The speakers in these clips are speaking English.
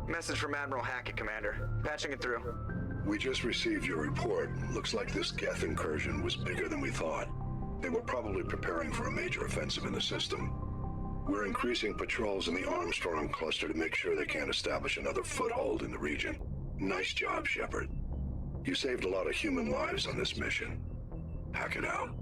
Message from Admiral Hackett, Commander. Patching it through. We just received your report. Looks like this Geth incursion was bigger than we thought. They were probably preparing for a major offensive in the system. We're increasing patrols in the Armstrong cluster to make sure they can't establish another foothold in the region. Nice job, Shepard. You saved a lot of human lives on this mission. Hack it out.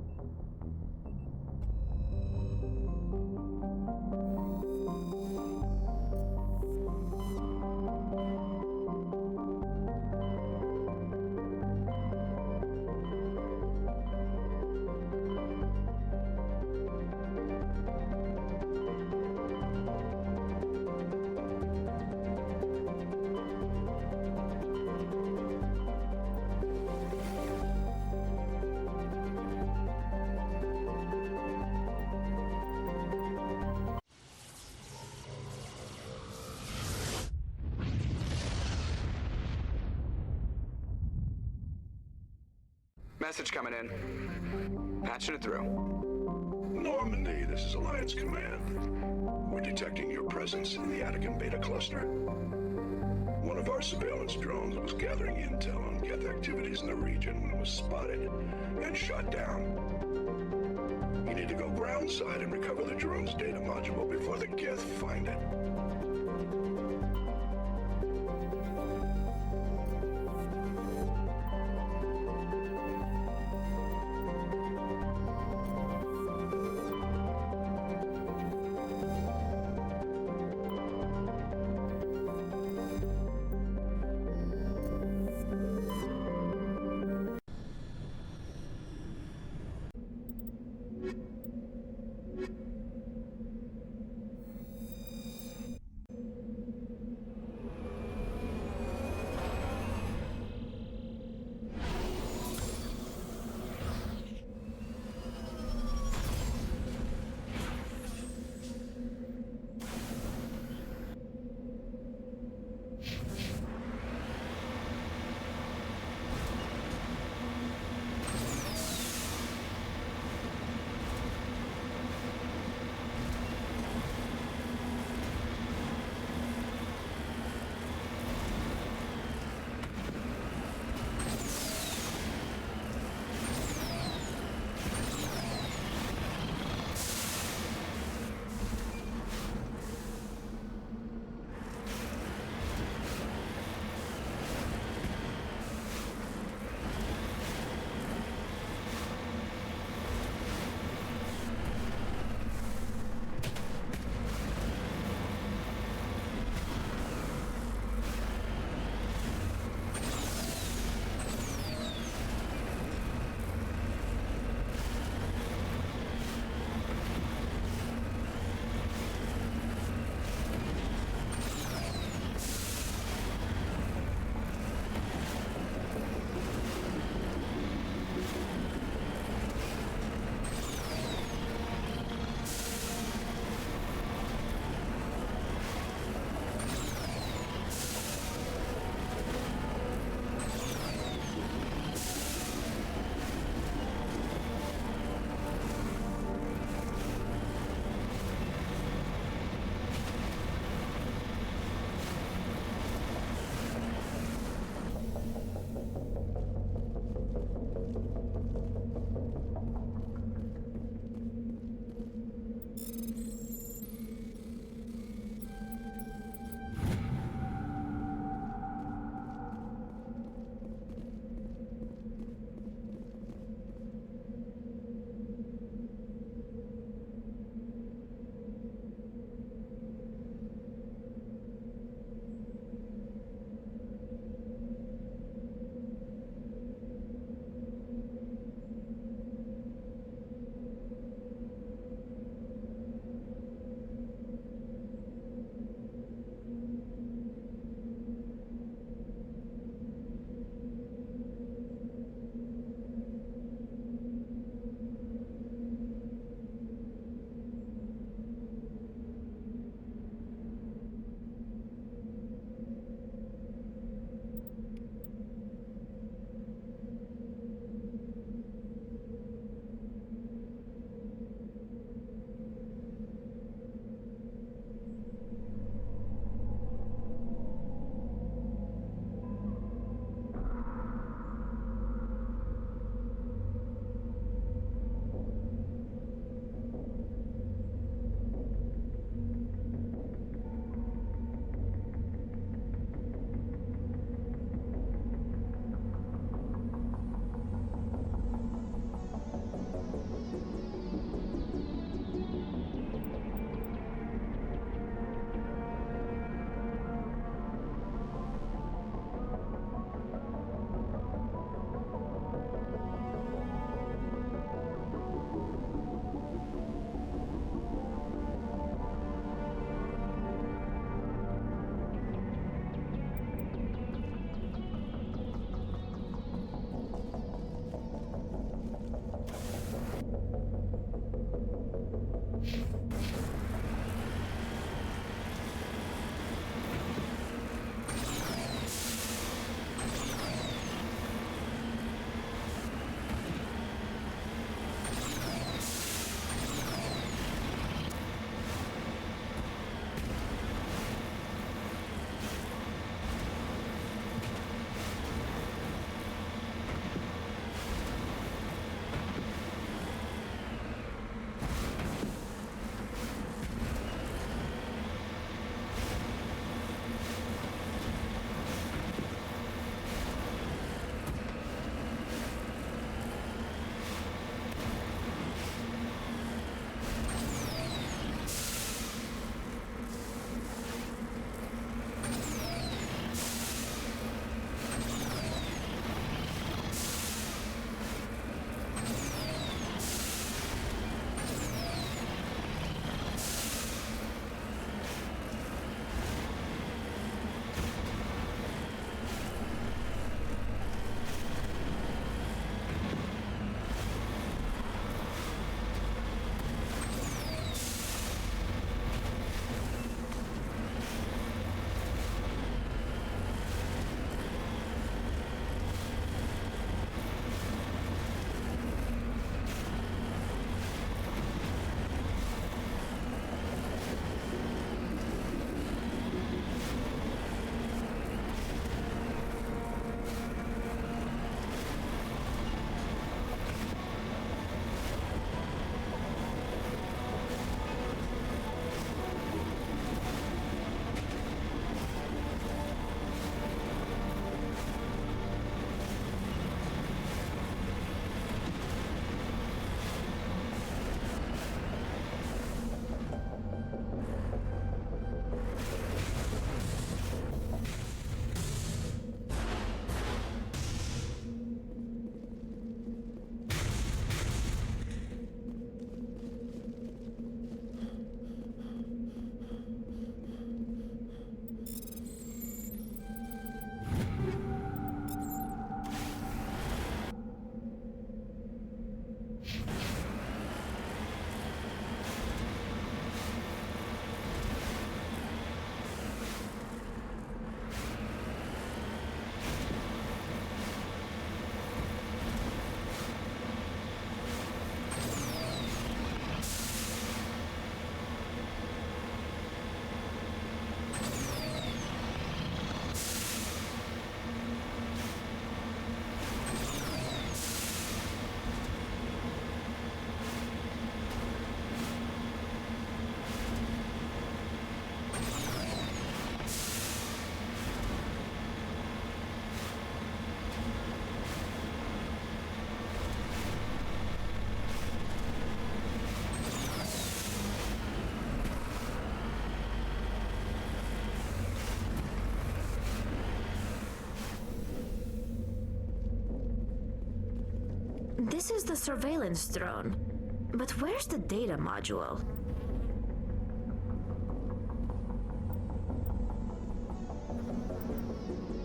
Message coming in. Patching it through. Normandy, this is Alliance Command. We're detecting your presence in the Attican Beta Cluster. One of our surveillance drones was gathering intel on Geth activities in the region when it was spotted and shot down. You need to go groundside and recover the drone's data module before the Geth find it. This is the surveillance drone. But where's the data module?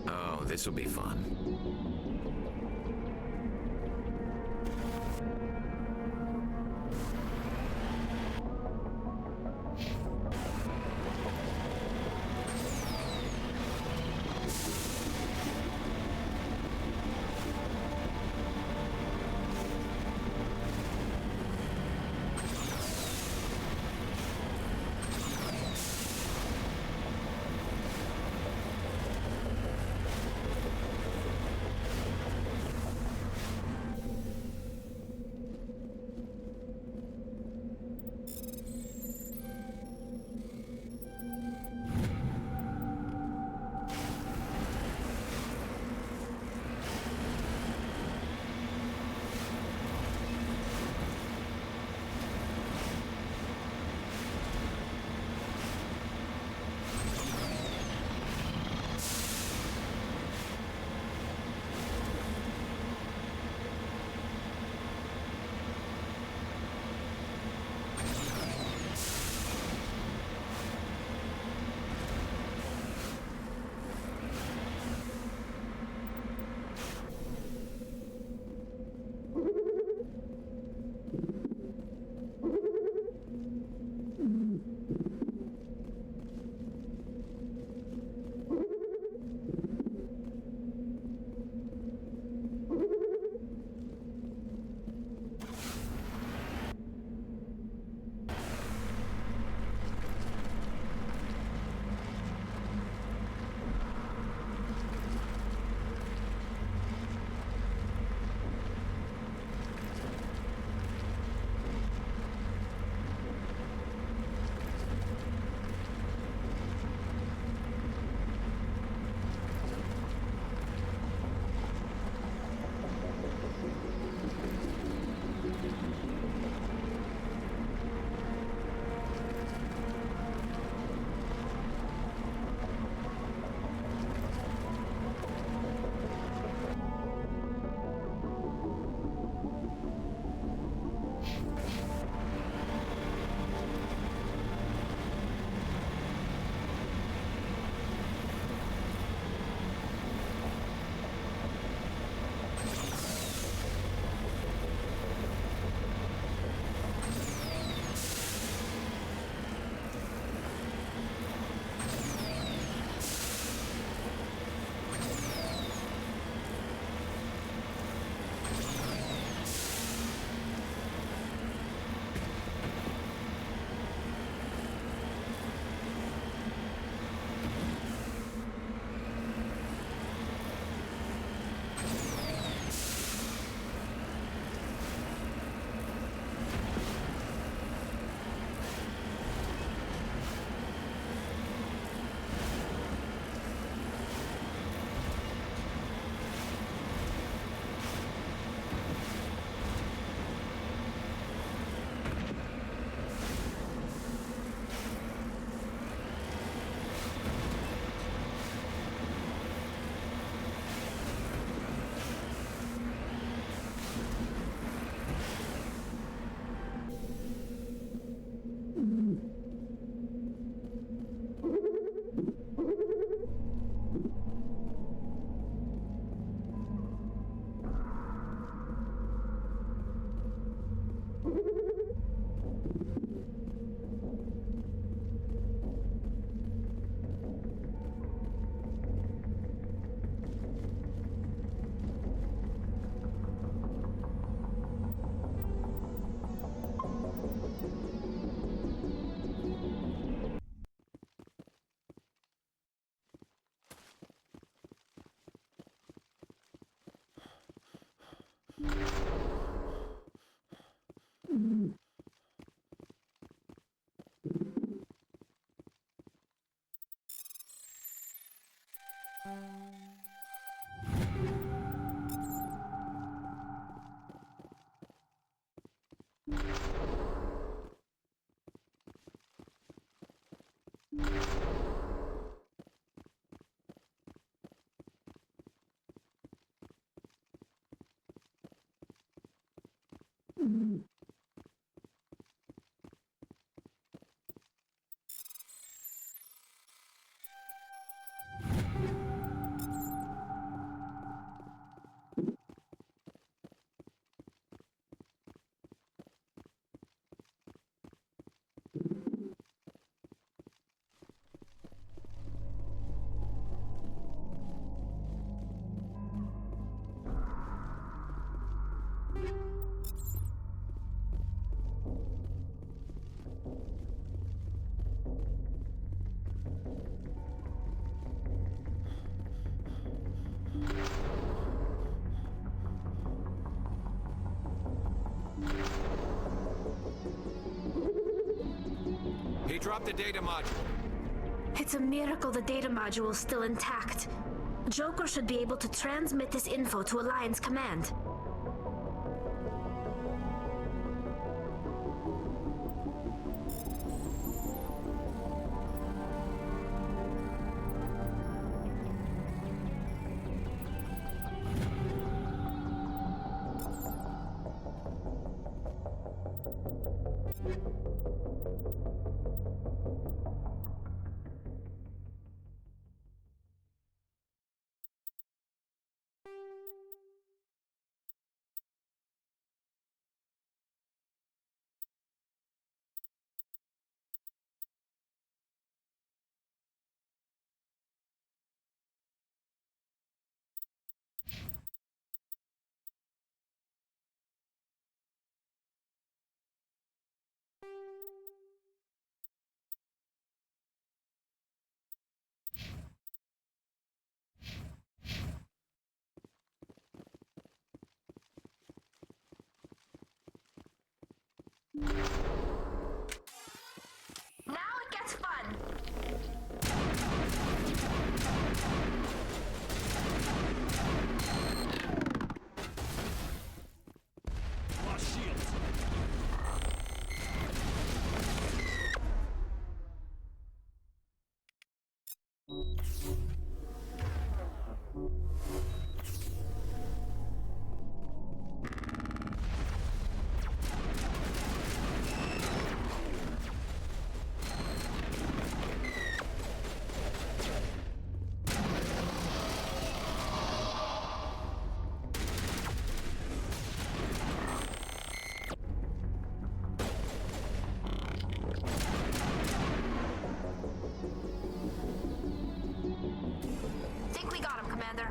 Oh, this will be fun. about the data module? It's a miracle the data module is still intact. Joker should be able to transmit this info to Alliance Command. Now it gets fun! Lost shields. Think we got him, Commander.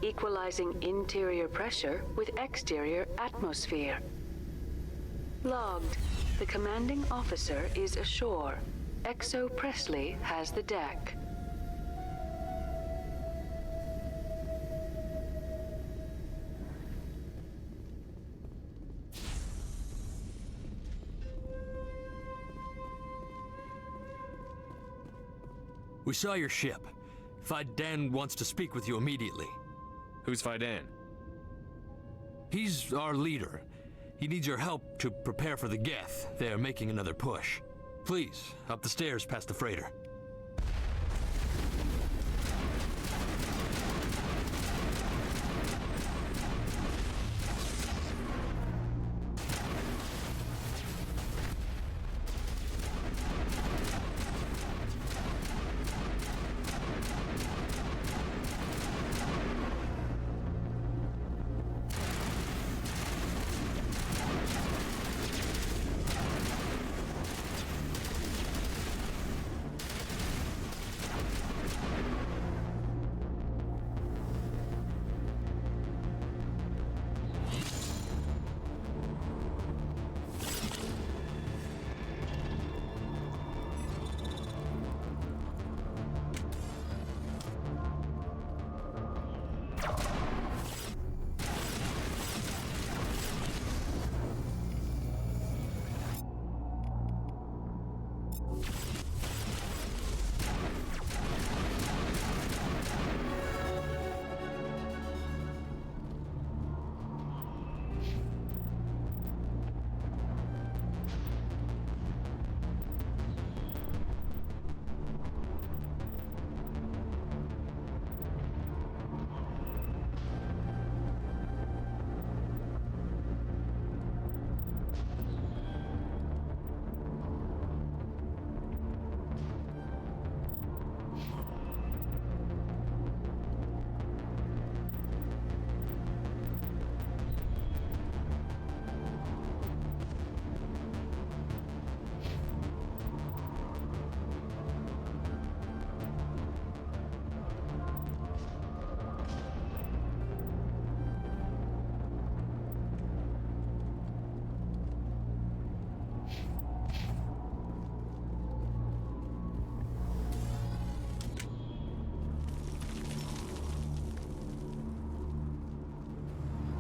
equalizing interior pressure with exterior atmosphere. Logged. The commanding officer is ashore. XO Presley has the deck. We saw your ship. Fidan wants to speak with you immediately. Who's Fidan? He's our leader. He needs your help to prepare for the Geth. They're making another push. Please, up the stairs past the freighter.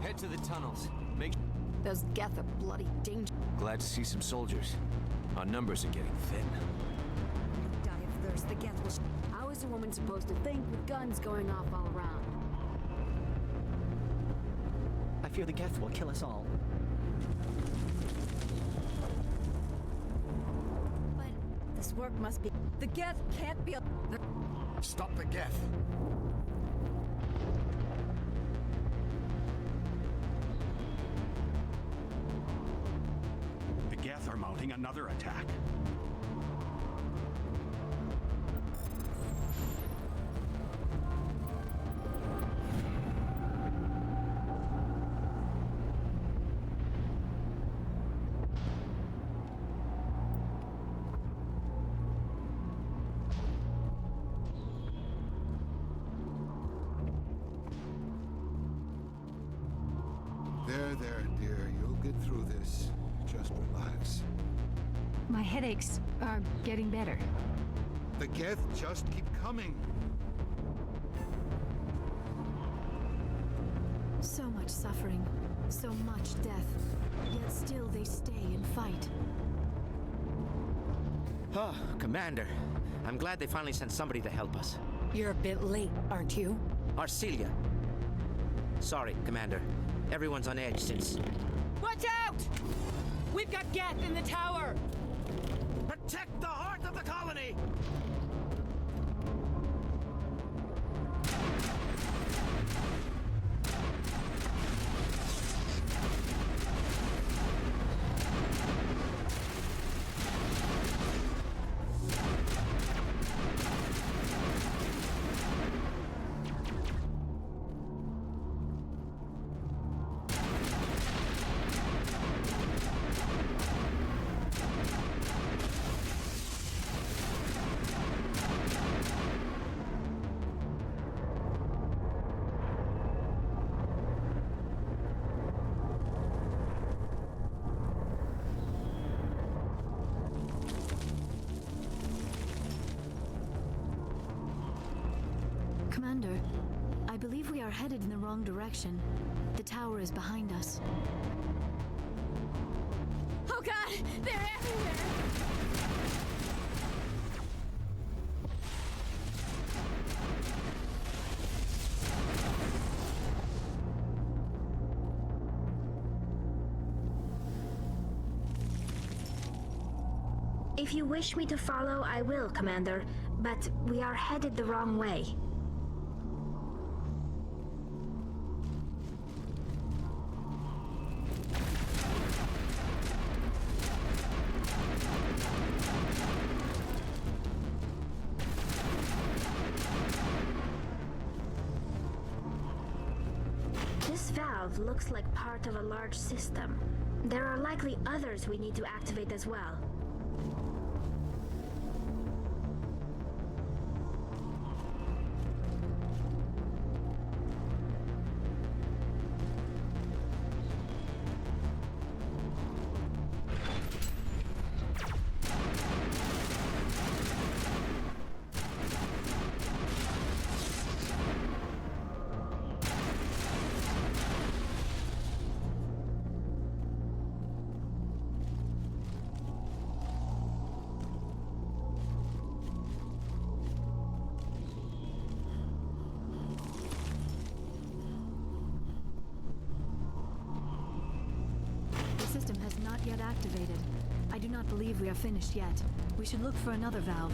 Head to the tunnels. Those Geth are bloody dangerous. Glad to see some soldiers. Our numbers are getting thin. Die of thirst. The Geth will. How is a woman supposed to think with guns going off all around? I fear the Geth will kill us all. But this work must be. The Geth can't be. Stop the Geth. The Geth are mounting another attack. There, dear. You'll get through this. Just relax. My headaches are getting better. The Geth just keep coming. So much suffering, so much death, yet still they stay and fight. Oh, Commander. I'm glad they finally sent somebody to help us. You're a bit late, aren't you? Arcelia. Sorry, Commander. Everyone's on edge since... Watch out! We've got Geth in the tower! Protect the heart of the colony! Commander, I believe we are headed in the wrong direction. The tower is behind us. Oh god! They're everywhere! If you wish me to follow, I will, Commander, but we are headed the wrong way. This valve looks like part of a large system. There are likely others we need to activate as well. The system has not yet activated. I do not believe we are finished yet. We should look for another valve.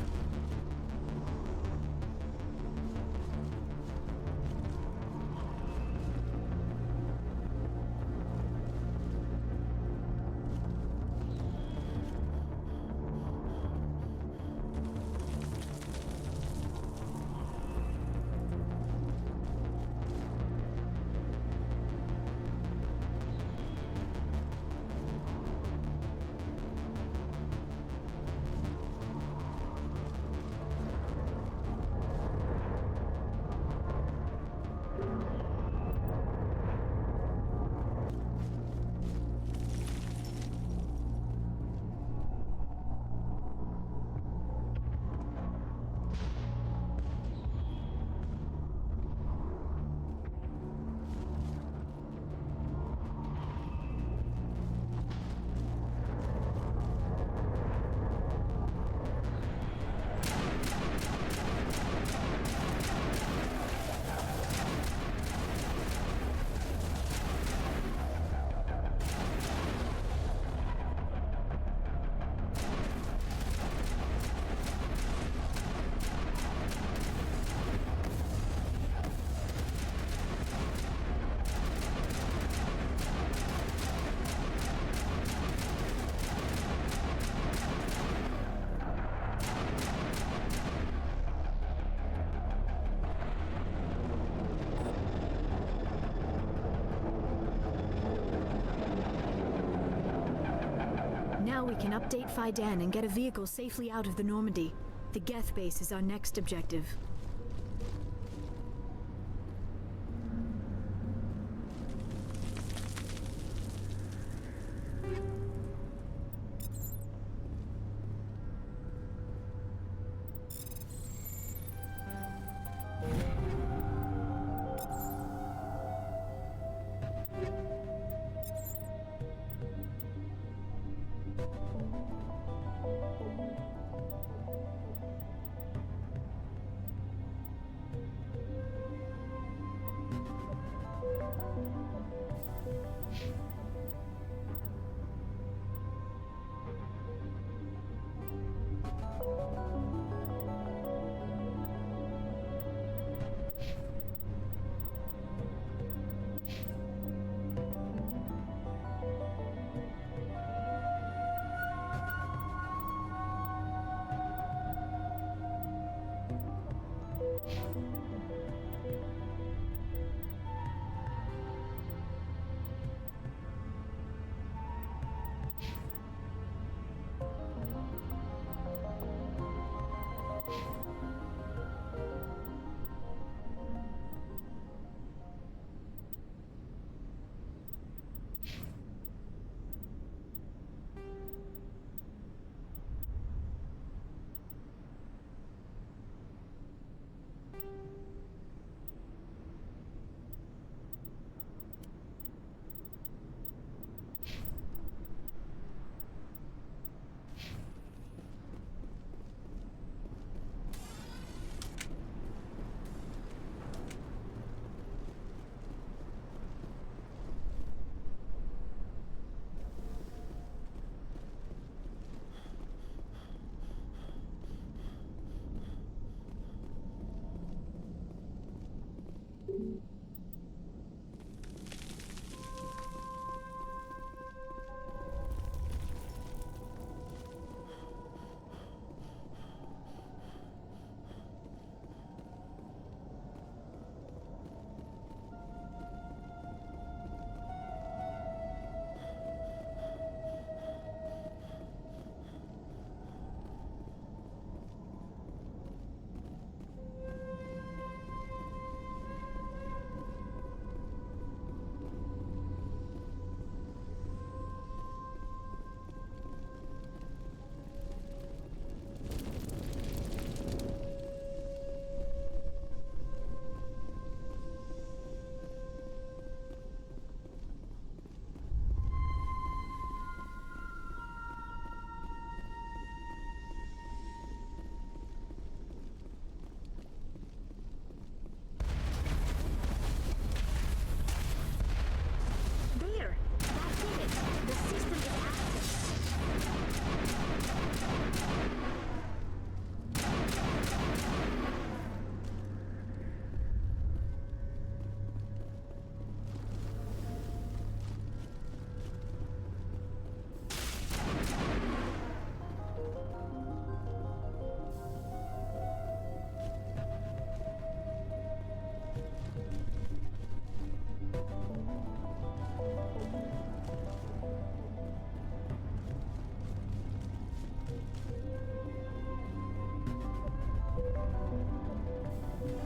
Now we can update Fidan and get a vehicle safely out of the Normandy. The Geth base is our next objective.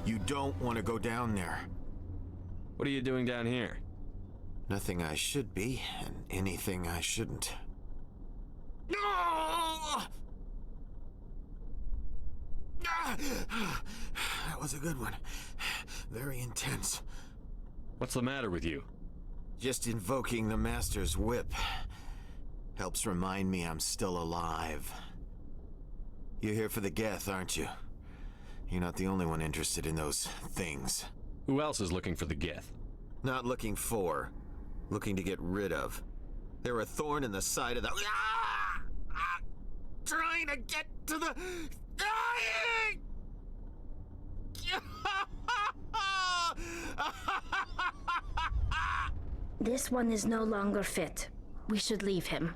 You don't want to go down there. What are you doing down here? Nothing I should be, and anything I shouldn't. No! That was a good one. Very intense. What's the matter with you? Just invoking the Master's whip helps remind me I'm still alive. You're here for the Geth, aren't you? You're not the only one interested in those things. Who else is looking for the Geth? Not looking for, looking to get rid of. They're a thorn in the side of the... Trying to get to the... Dying! This one is no longer fit. We should leave him.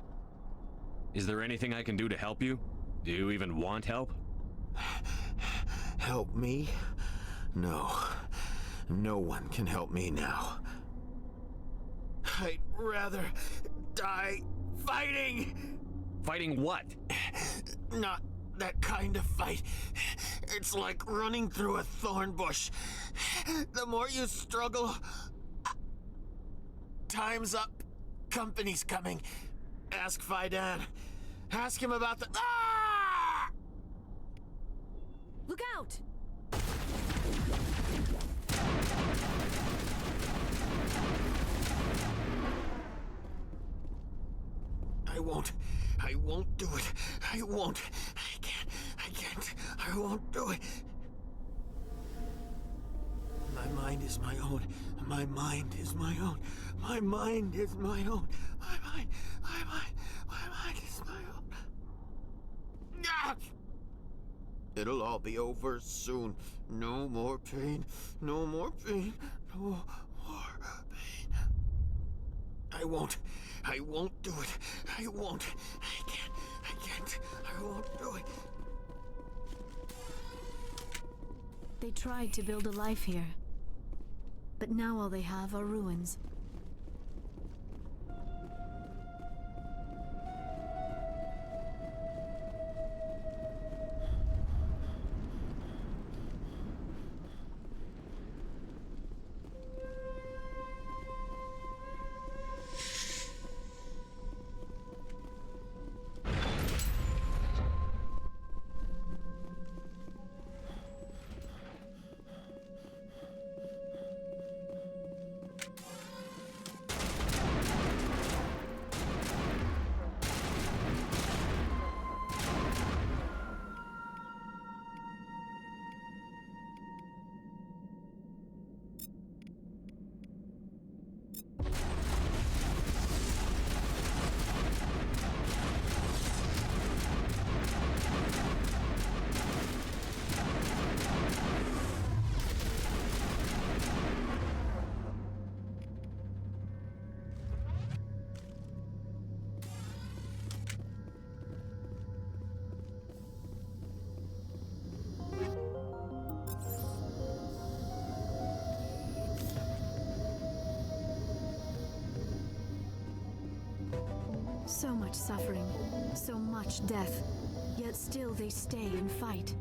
Is there anything I can do to help you? Do you even want help? Help me? No. No one can help me now. I'd rather die fighting! Fighting what? Not that kind of fight. It's like running through a thorn bush. The more you struggle... Time's up. Company's coming. Ask Fidan. Ask him about the... Ah! Look out! I won't do it. I won't. I can't. I won't do it. My mind is my own. My mind is my own. My mind is my own. My mind is my own. Ah! It'll all be over soon. No more pain. No more pain. No more pain. I won't do it. I won't. I can't. I won't do it. They tried to build a life here, but now all they have are ruins. So much suffering, so much death, yet still they stay and fight.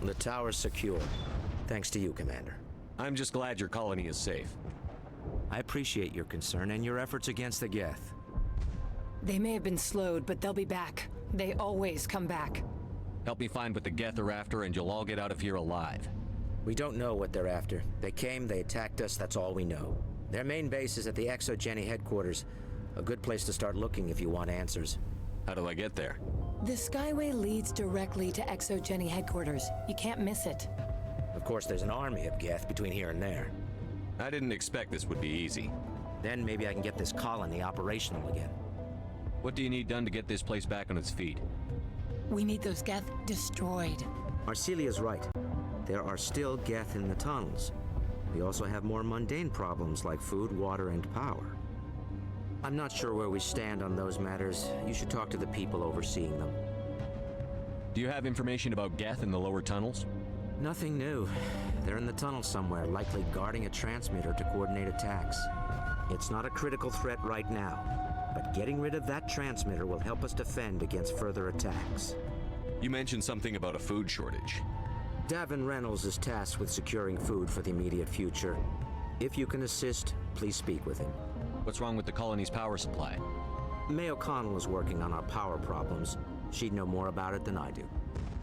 The tower's secure. Thanks to you, Commander. I'm just glad your colony is safe. I appreciate your concern and your efforts against the Geth. They may have been slowed, but they'll be back. They always come back. Help me find what the Geth are after, and you'll all get out of here alive. We don't know what they're after. They came, they attacked us, that's all we know. Their main base is at the XXII headquarters. A good place to start looking if you want answers. How do I get there? The Skyway leads directly to XXII headquarters. You can't miss it. Of course, there's an army of Geth between here and there. I didn't expect this would be easy. Then maybe I can get this colony operational again. What do you need done to get this place back on its feet? We need those Geth destroyed. Arcelia's right. There are still Geth in the tunnels. We also have more mundane problems like food, water, and power. I'm not sure where we stand on those matters. You should talk to the people overseeing them. Do you have information about Geth in the lower tunnels? Nothing new. They're in the tunnel somewhere, likely guarding a transmitter to coordinate attacks. It's not a critical threat right now, but getting rid of that transmitter will help us defend against further attacks. You mentioned something about a food shortage. Davin Reynolds is tasked with securing food for the immediate future. If you can assist, please speak with him. What's wrong with the colony's power supply? May O'Connell is working on our power problems. She'd know more about it than I do.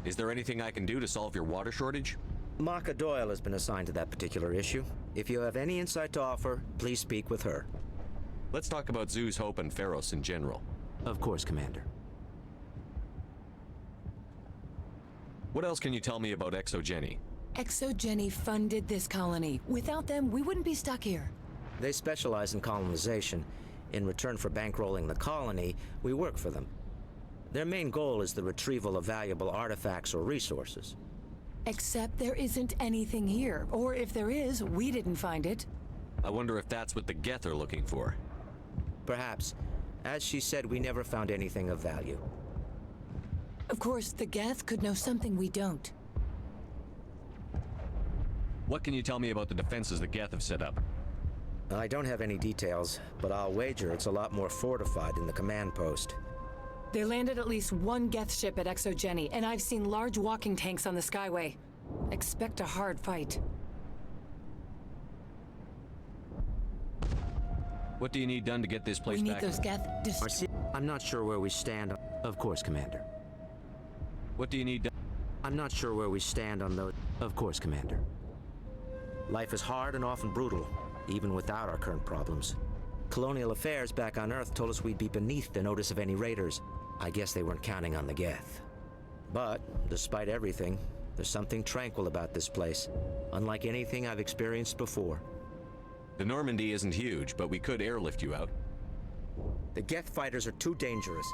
Is there anything I can do to solve your water shortage? Maka Doyle has been assigned to that particular issue. If you have any insight to offer, please speak with her. Let's talk about Zeus, Hope, and Pharos in general. Of course, Commander. What else can you tell me about XXII? XXII funded this colony. Without them, we wouldn't be stuck here. They specialize in colonization. In return for bankrolling the colony, we work for them. Their main goal is the retrieval of valuable artifacts or resources. Except there isn't anything here. Or if there is, we didn't find it. I wonder if that's what the Geth are looking for. Perhaps. As she said, we never found anything of value. Of course, the Geth could know something we don't. What can you tell me about the defenses the Geth have set up? I don't have any details, but I'll wager it's a lot more fortified than the command post. They landed at least one Geth ship at XXII, and I've seen large walking tanks on the Skyway. Expect a hard fight. What do you need done to get this place We back? need those Geth destroyed. I'm not sure where we stand. Of course, Commander. What do you need done? I'm not sure where we stand on those. Of course, Commander. Life is hard and often brutal, even without our current problems. Colonial affairs back on Earth told us we'd be beneath the notice of any raiders. I guess they weren't counting on the Geth. But, despite everything, there's something tranquil about this place, unlike anything I've experienced before. The Normandy isn't huge, but we could airlift you out. The Geth fighters are too dangerous,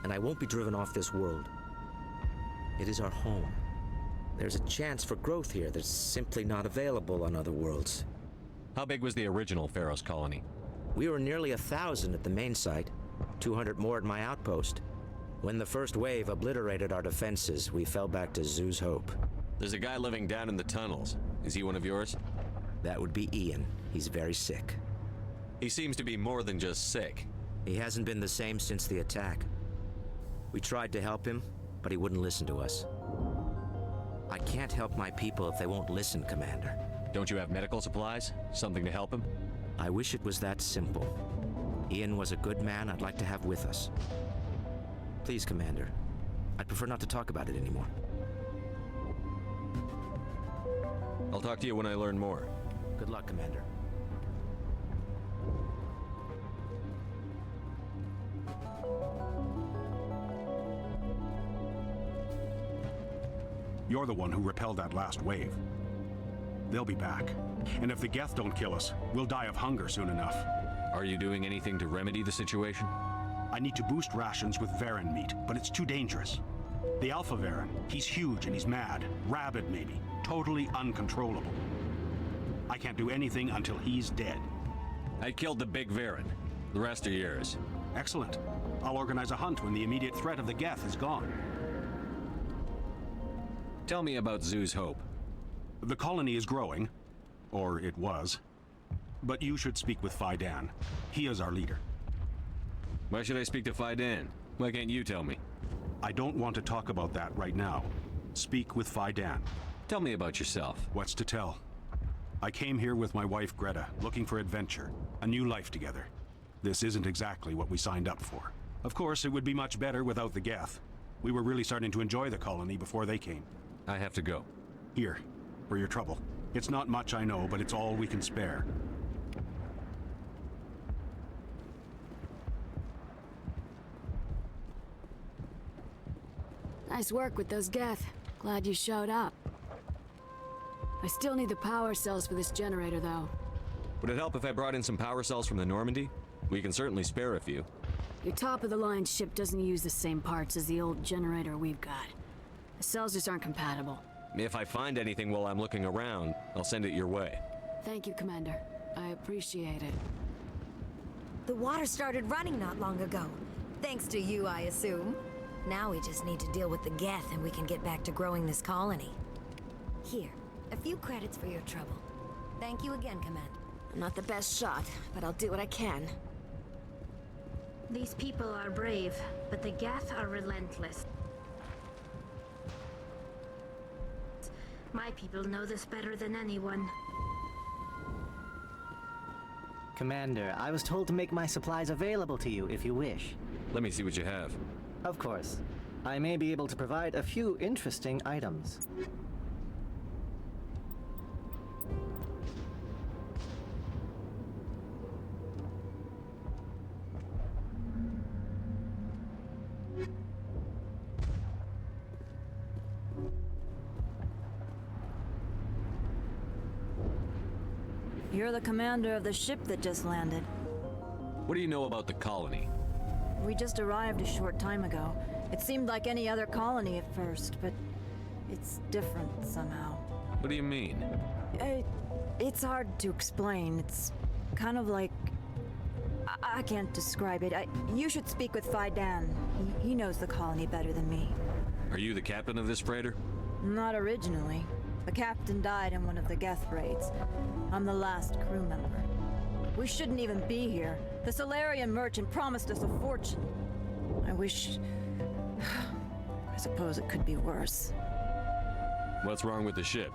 and I won't be driven off this world. It is our home. There's a chance for growth here that's simply not available on other worlds. How big was the original Pharos colony? We were nearly 1,000 at the main site, 200 more at my outpost. When the first wave obliterated our defenses, we fell back to Zeus' Hope. There's a guy living down in the tunnels. Is he one of yours? That would be Ian. He's very sick. He seems to be more than just sick. He hasn't been the same since the attack. We tried to help him, but he wouldn't listen to us. I can't help my people if they won't listen, Commander. Don't you have medical supplies? Something to help him? I wish it was that simple. Ian was a good man I'd like to have with us. Please, Commander. I'd prefer not to talk about it anymore. I'll talk to you when I learn more. Good luck, Commander. You're the one who repelled that last wave. They'll be back. And if the Geth don't kill us, we'll die of hunger soon enough. Are you doing anything to remedy the situation? I need to boost rations with Varen meat, but it's too dangerous. The Alpha Varen, he's huge and he's mad. Rabid, maybe. Totally uncontrollable. I can't do anything until he's dead. I killed the big Varen. The rest are yours. Excellent. I'll organize a hunt when the immediate threat of the Geth is gone. Tell me about Zeus' Hope. The colony is growing. Or it was. But you should speak with Faidan. He is our leader. Why should I speak to Faidan? Why can't you tell me? I don't want to talk about that right now. Speak with Fidan. Tell me about yourself. What's to tell? I came here with my wife Greta, looking for adventure, a new life together. This isn't exactly what we signed up for. Of course, it would be much better without the Geth. We were really starting to enjoy the colony before they came. I have to go. Here, for your trouble. It's not much, I know, but it's all we can spare. Nice work with those Geth. Glad you showed up. I still need the power cells for this generator, though. Would it help if I brought in some power cells from the Normandy? We can certainly spare a few. Your top-of-the-line ship doesn't use the same parts as the old generator we've got. The cells just aren't compatible. If I find anything while I'm looking around, I'll send it your way. Thank you, Commander. I appreciate it. The water started running not long ago. Thanks to you, I assume. Now we just need to deal with the Geth and we can get back to growing this colony. Here, a few credits for your trouble. Thank you again, Commander. I'm not the best shot, but I'll do what I can. These people are brave, but the Geth are relentless. My people know this better than anyone. Commander, I was told to make my supplies available to you if you wish. Let me see what you have. Of course. I may be able to provide a few interesting items. You're the commander of the ship that just landed. What do you know about the colony? We just arrived a short time ago. It seemed like any other colony at first, but it's different somehow. What do you mean? It's hard to explain. It's kind of like... I can't describe it. You should speak with Fidan. He knows the colony better than me. Are you the captain of this freighter? Not originally. The captain died in one of the Geth raids. I'm the last crew member. We shouldn't even be here. The Solarian merchant promised us a fortune. I wish... I suppose it could be worse. What's wrong with the ship?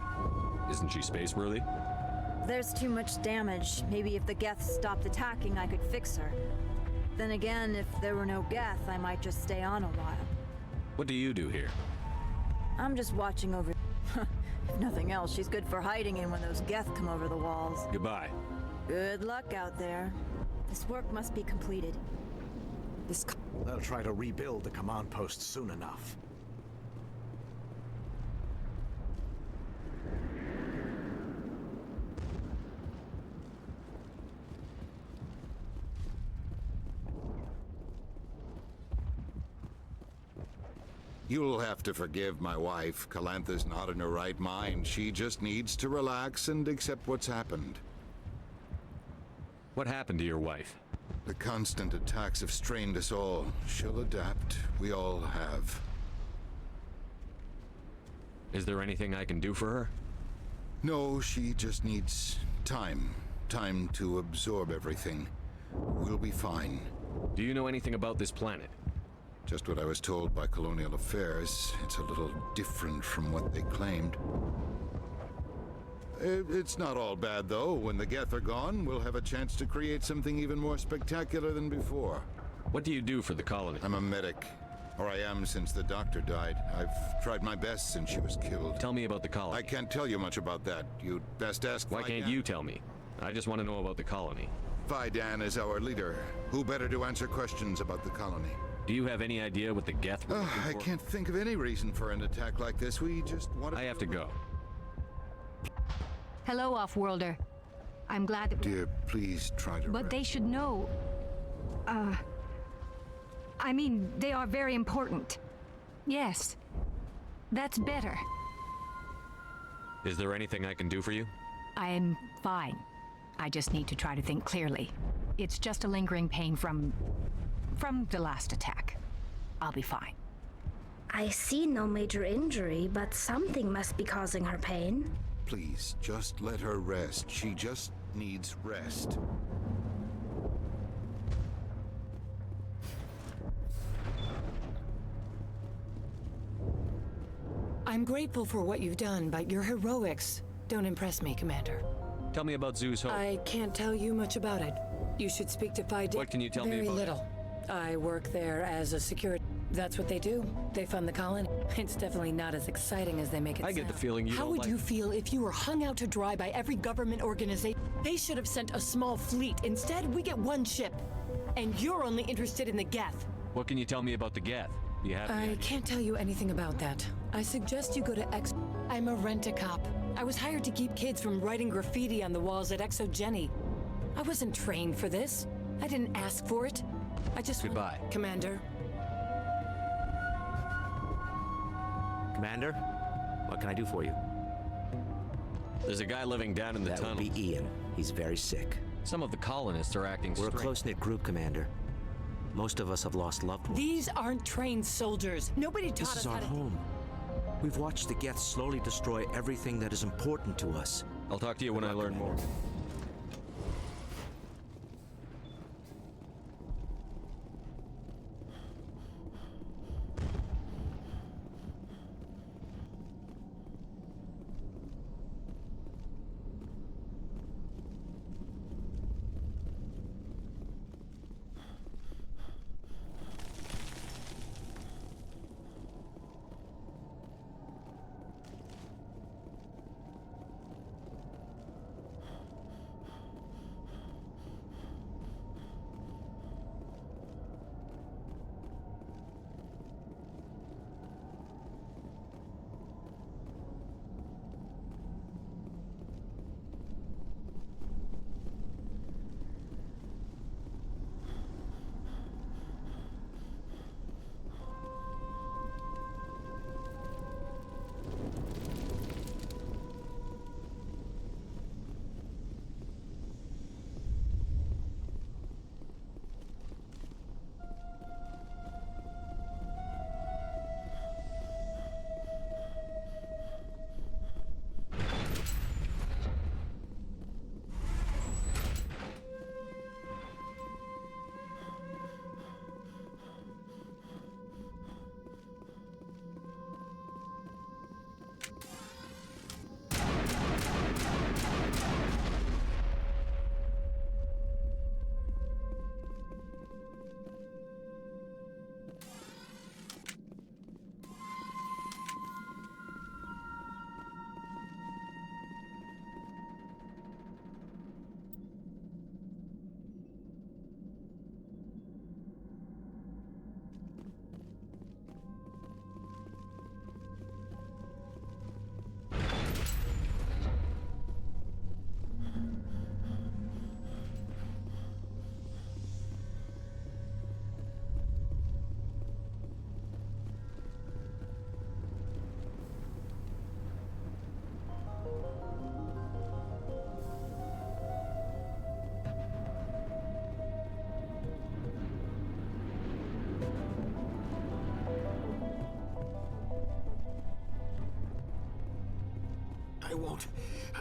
Isn't she space-worthy? There's too much damage. Maybe if the Geth stopped attacking, I could fix her. Then again, if there were no Geth, I might just stay on a while. What do you do here? I'm just watching over... If nothing else, she's good for hiding in when those Geth come over the walls. Goodbye. Good luck out there. This work must be completed. They'll try to rebuild the command post soon enough. You'll have to forgive my wife. Calantha's not in her right mind. She just needs to relax and accept what's happened. What happened to your wife? The constant attacks have strained us all. She'll adapt. We all have. Is there anything I can do for her? No, she just needs time. Time to absorb everything. We'll be fine. Do you know anything about this planet? Just what I was told by Colonial Affairs. It's a little different from what they claimed. It's not all bad, though. When the Geth are gone, we'll have a chance to create something even more spectacular than before. What do you do for the colony? I'm a medic. Or I am since the doctor died. I've tried my best since she was killed. Tell me about the colony. I can't tell you much about that. You'd best ask Why can't you tell me? I just want to know about the colony. Fidan is our leader. Who better to answer questions about the colony? Do you have any idea what the Geth were looking for? I can't think of any reason for an attack like this. We just want to... I have to go. Hello, Off-Worlder. I'm glad that... Dear, please try to... But they should know... I mean, they are very important. Yes. That's better. Is there anything I can do for you? I'm fine. I just need to try to think clearly. It's just a lingering pain from the last attack. I'll be fine. I see no major injury, but something must be causing her pain. Please, just let her rest. She just needs rest. I'm grateful for what you've done, but your heroics don't impress me, Commander. Tell me about Zoo's Hope. I can't tell you much about it. You should speak to Fide. What can you tell me Very about it? little. I work there as a security. That's what they do. They fund the colony. It's definitely not as exciting as they make it sound. I get the feeling you How don't would like you feel if you were hung out to dry by every government organization? They should have sent a small fleet. Instead, we get one ship. And you're only interested in the Geth. What can you tell me about the Geth? Do you have any I idea? can't tell you anything about that. I suggest you go to I'm a rent-a-cop. I was hired to keep kids from writing graffiti on the walls at XXII. I wasn't trained for this. I didn't ask for it. I just... Goodbye. Commander. Commander, what can I do for you? There's a guy living down in the tunnel. That would be Ian. He's very sick. Some of the colonists are acting We're a strange. close-knit group, Commander. Most of us have lost loved ones. These aren't trained soldiers. Nobody taught This us is how our to... home. We've watched the Geth slowly destroy everything that is important to us. I'll talk to you when I learn more.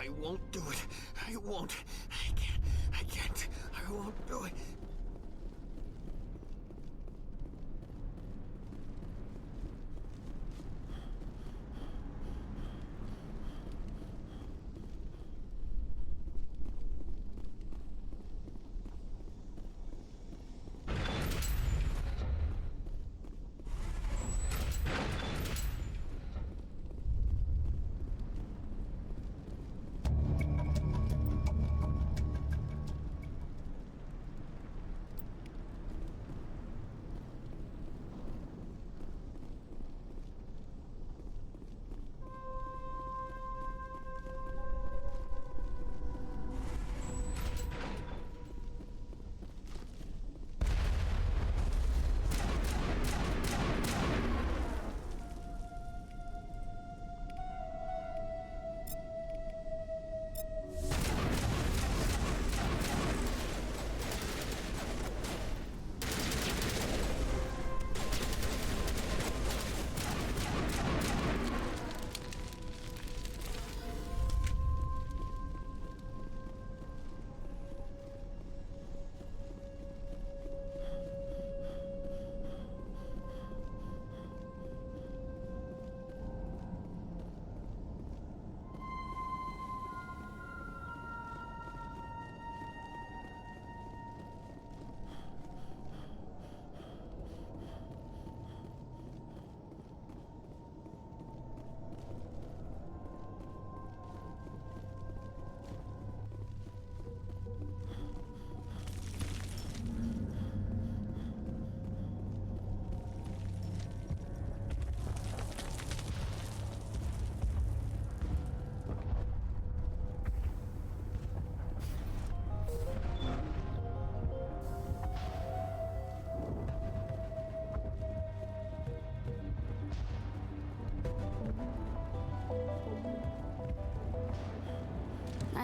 I won't do it. I won't. I can't. I won't do it.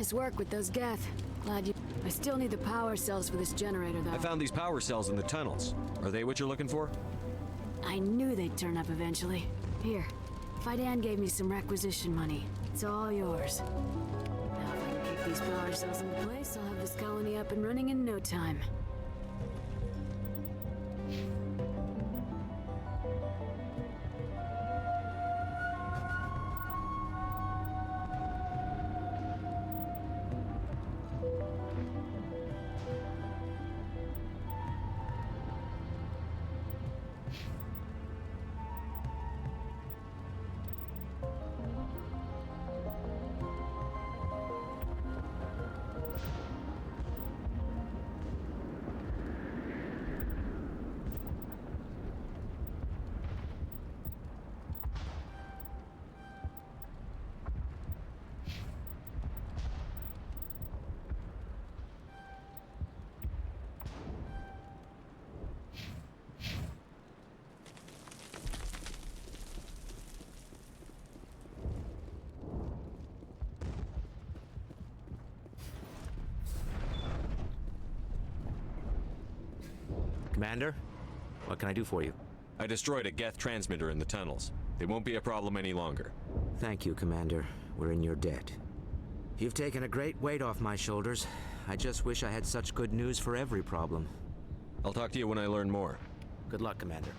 Nice work with those Geth. Glad you... I still need the power cells for this generator, though. I found these power cells in the tunnels. Are they what you're looking for? I knew they'd turn up eventually. Here, Fidan gave me some requisition money. It's all yours. Now if I can keep these power cells in place, I'll have this colony up and running in no time. Commander, what can I do for you? I destroyed a Geth transmitter in the tunnels. They won't be a problem any longer. Thank you, Commander. We're in your debt. You've taken a great weight off my shoulders. I just wish I had such good news for every problem. I'll talk to you when I learn more. Good luck, Commander.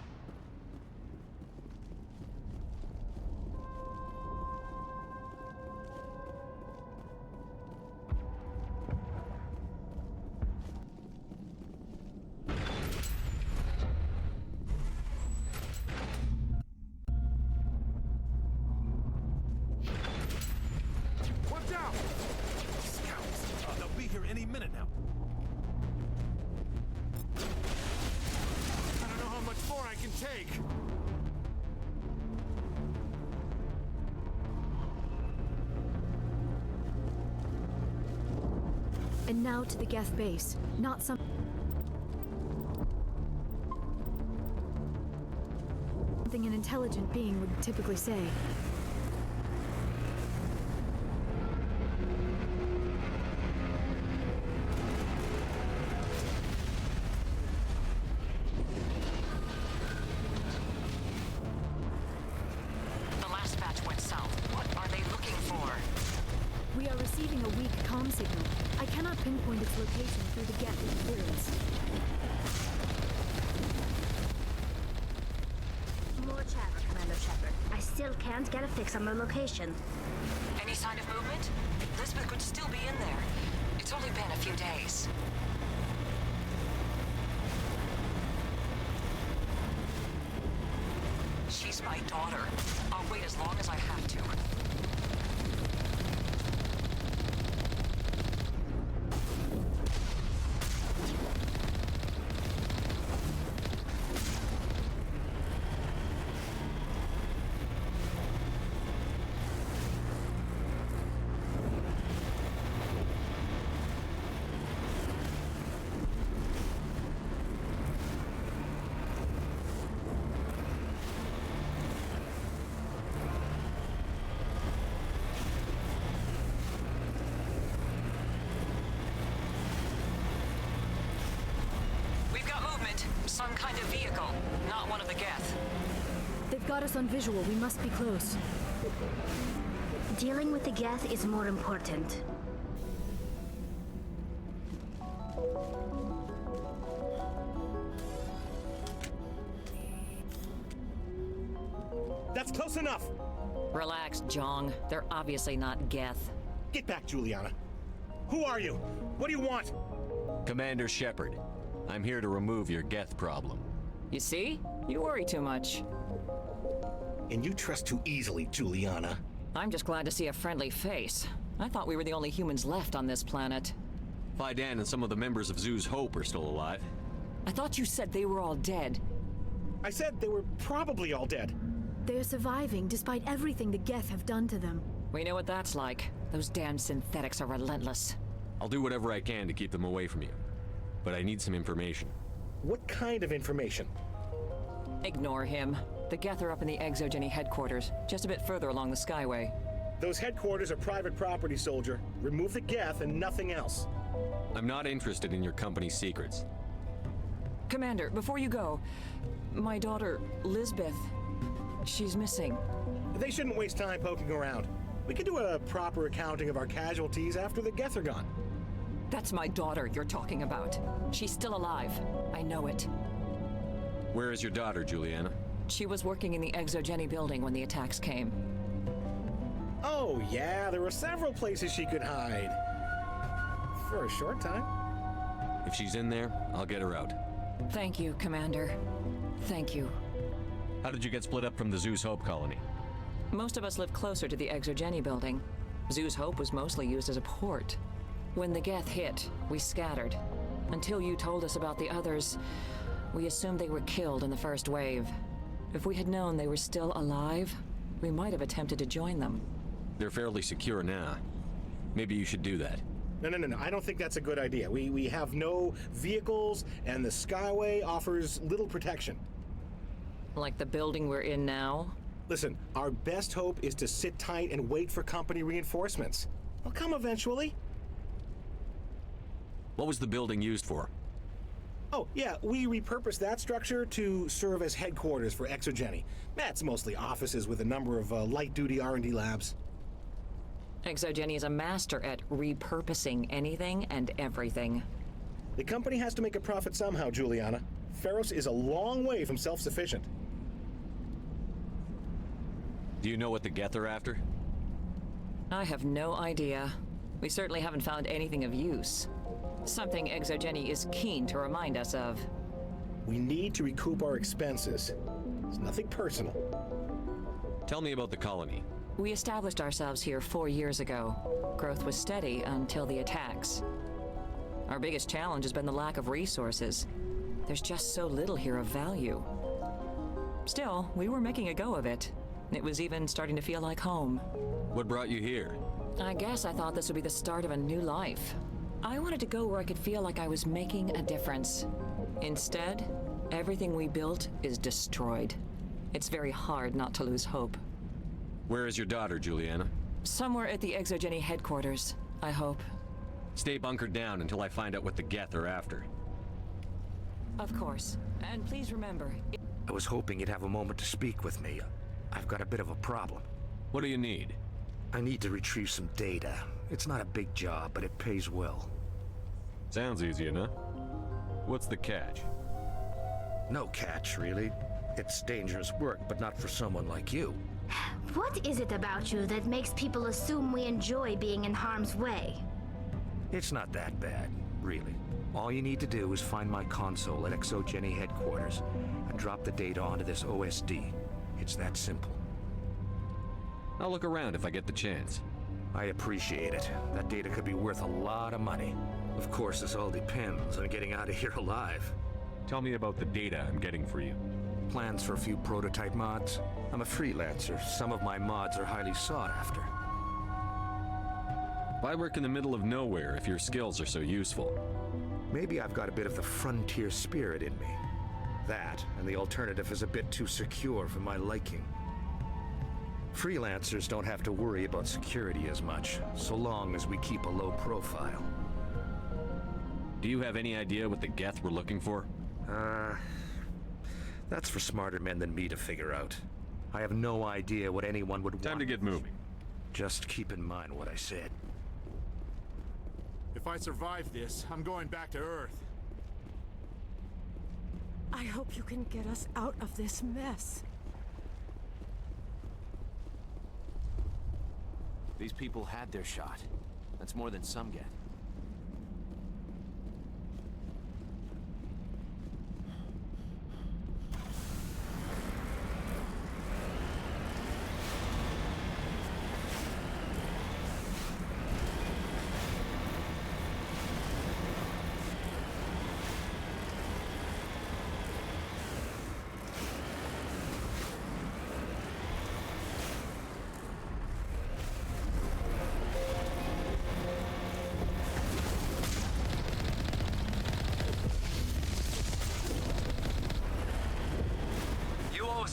And now to the Geth base. Not something an intelligent being would typically say. The last batch went south. What are they looking for? We are receiving a weak comm signal. I cannot pinpoint its location through the Geth interference. More chatter, Commander Shepard. I still can't get a fix on their location. Any sign of movement? Lisbeth could still be in there. It's only been a few days. She's my daughter. I'll wait as long as I have to. Some kind of vehicle, not one of the Geth. They've got us on visual. We must be close. Dealing with the Geth is more important. That's close enough! Relax, Jong. They're obviously not Geth. Get back, Juliana. Who are you? What do you want? Commander Shepard. I'm here to remove your Geth problem. You see? You worry too much. And you trust too easily, Juliana. I'm just glad to see a friendly face. I thought we were the only humans left on this planet. Fidan and some of the members of Zoo's Hope are still alive. I thought you said they were all dead. I said they were probably all dead. They're surviving despite everything the Geth have done to them. We know what that's like. Those damn synthetics are relentless. I'll do whatever I can to keep them away from you. But I need some information. What kind of information? Ignore him. The Geth are up in the XXII headquarters, just a bit further along the Skyway. Those headquarters are private property, soldier. Remove the Geth and nothing else. I'm not interested in your company's secrets. Commander, before you go, my daughter, Lisbeth, she's missing. They shouldn't waste time poking around. We can do a proper accounting of our casualties after the Geth are gone. That's my daughter you're talking about. She's still alive. I know it. Where is your daughter, Juliana? She was working in the XXII building when the attacks came. Oh, yeah, there were several places she could hide. For a short time. If she's in there, I'll get her out. Thank you, Commander. Thank you. How did you get split up from the Zeus Hope colony? Most of us live closer to the XXII building. Zeus Hope was mostly used as a port. When the Geth hit, we scattered. Until you told us about the others, we assumed they were killed in the first wave. If we had known they were still alive, we might have attempted to join them. They're fairly secure now. Maybe you should do that. No. I don't think that's a good idea. We have no vehicles, and the Skyway offers little protection. Like the building we're in now? Listen, our best hope is to sit tight and wait for company reinforcements. They'll come eventually. What was the building used for? Oh, yeah, we repurposed that structure to serve as headquarters for XXII. That's mostly offices with a number of light-duty R&D labs. XXII is a master at repurposing anything and everything. The company has to make a profit somehow, Juliana. Feros is a long way from self-sufficient. Do you know what the Geth are after? I have no idea. We certainly haven't found anything of use. Something XXII is keen to remind us of. We need to recoup our expenses. It's nothing personal. Tell me about the colony. We established ourselves here 4 years ago. Growth was steady until the attacks. Our biggest challenge has been the lack of resources. There's just so little here of value. Still, we were making a go of it. It was even starting to feel like home. What brought you here? I guess I thought this would be the start of a new life. I wanted to go where I could feel like I was making a difference. Instead, everything we built is destroyed. It's very hard not to lose hope. Where is your daughter, Juliana? Somewhere at the XXII headquarters, I hope. Stay bunkered down until I find out what the Geth are after. Of course. And please remember... I was hoping you'd have a moment to speak with me. I've got a bit of a problem. What do you need? I need to retrieve some data. It's not a big job, but it pays well. Sounds easy enough. What's the catch? No catch, really. It's dangerous work, but not for someone like you. What is it about you that makes people assume we enjoy being in harm's way? It's not that bad, really. All you need to do is find my console at XXII headquarters and drop the data onto this OSD. It's that simple. I'll look around if I get the chance. I appreciate it. That data could be worth a lot of money. Of course, this all depends on getting out of here alive. Tell me about the data I'm getting for you. Plans for a few prototype mods. I'm a freelancer. Some of my mods are highly sought after. Why work in the middle of nowhere if your skills are so useful? Maybe I've got a bit of the frontier spirit in me. That, and the alternative is a bit too secure for my liking. Freelancers don't have to worry about security as much, so long as we keep a low profile. Do you have any idea what the Geth were looking for? That's for smarter men than me to figure out. I have no idea what anyone would want. Time to get moving. Just keep in mind what I said. If I survive this, I'm going back to Earth. I hope you can get us out of this mess. These people had their shot. That's more than some get.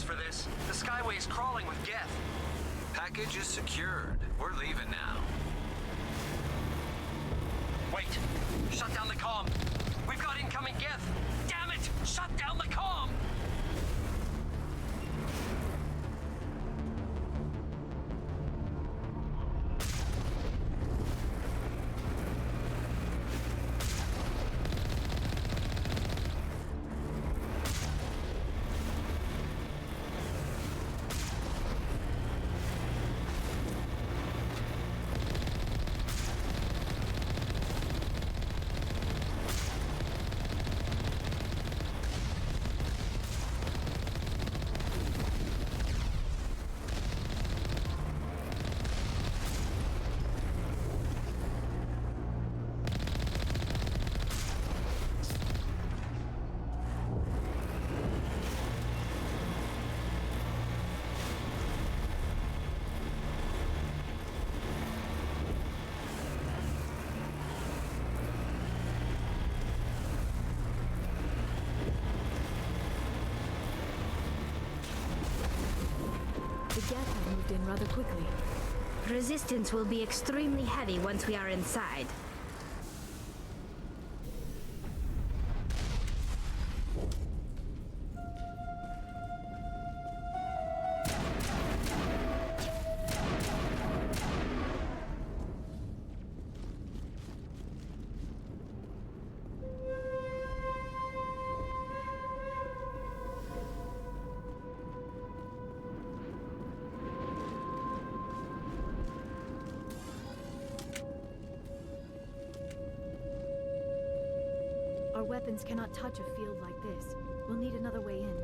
For this. The Skyway is crawling with Geth. Package is secured. We're leaving now. Wait! Shut down the comm! We've got incoming geth! Damn it! Shut down the comm! The geth have moved in rather quickly. Resistance will be extremely heavy once we are inside. Our weapons cannot touch a field like this. We'll need another way in.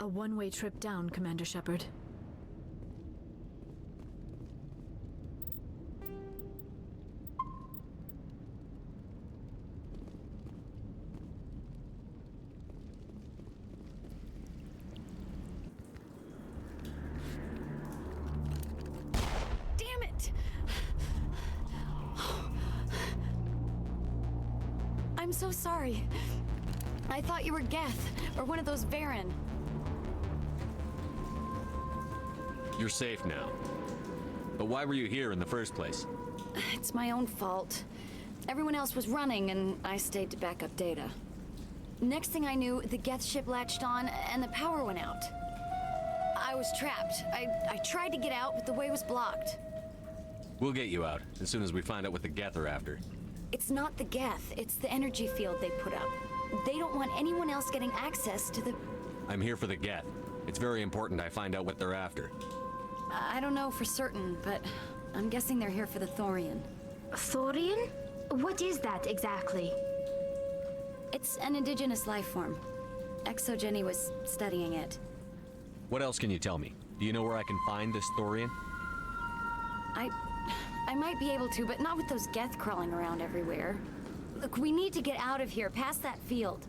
A one-way trip down, Commander Shepard. Damn it! I'm so sorry. I thought you were Geth, or one of those Varen. You're safe now. But why were you here in the first place? It's my own fault. Everyone else was running, and I stayed to back up data. Next thing I knew, the Geth ship latched on, and the power went out. I was trapped. I tried to get out, but the way was blocked. We'll get you out, as soon as we find out what the Geth are after. It's not the Geth, it's the energy field they put up. They don't want anyone else getting access to the... I'm here for the Geth. It's very important I find out what they're after. I don't know for certain, but I'm guessing they're here for the Thorian. Thorian? What is that exactly? It's an indigenous life form. XXII was studying it. What else can you tell me? Do you know where I can find this Thorian? I might be able to, but not with those Geth crawling around everywhere. Look, we need to get out of here, past that field.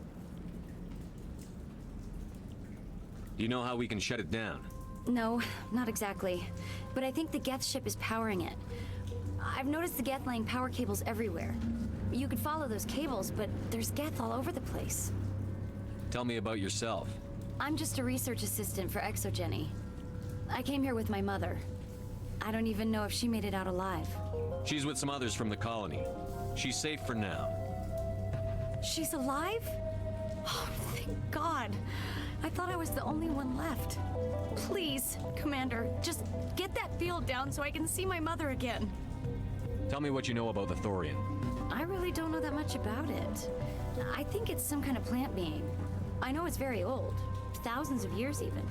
Do you know how we can shut it down? No, not exactly. But I think the Geth ship is powering it. I've noticed the Geth laying power cables everywhere. You could follow those cables, but there's Geth all over the place. Tell me about yourself. I'm just a research assistant for XXII. I came here with my mother. I don't even know if she made it out alive. She's with some others from the colony. She's safe for now. She's alive? Oh, thank God. I thought I was the only one left. Please, Commander, just get that field down so I can see my mother again. Tell me what you know about the Thorian. I really don't know that much about it. I think it's some kind of plant being. I know it's very old. Thousands of years even.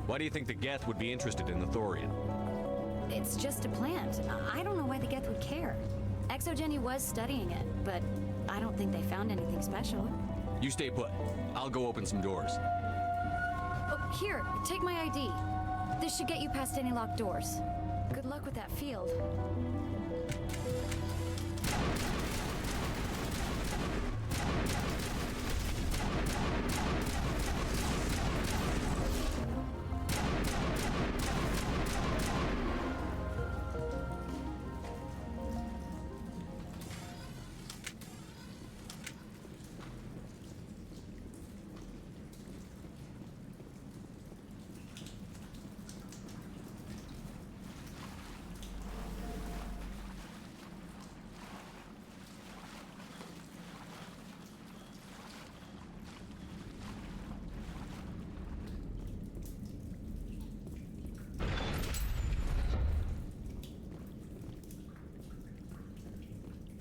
Why do you think the Geth would be interested in the Thorian? It's just a plant. I don't know why the Geth would care. XXII was studying it, but I don't think they found anything special. You stay put. I'll go open some doors. Oh, here, take my ID. This should get you past any locked doors. Good luck with that field.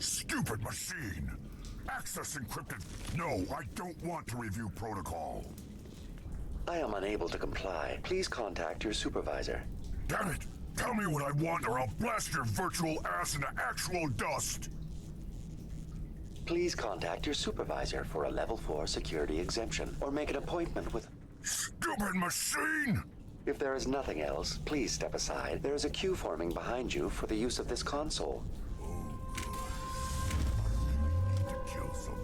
Stupid machine! Access encrypted. No, I don't want to review protocol. I am unable to comply. Please contact your supervisor. Damn it! Tell me what I want or I'll blast your virtual ass into actual dust! Please contact your supervisor for a level 4 security exemption or make an appointment with... Stupid machine! If there is nothing else, please step aside. There is a queue forming behind you for the use of this console. Kill someone.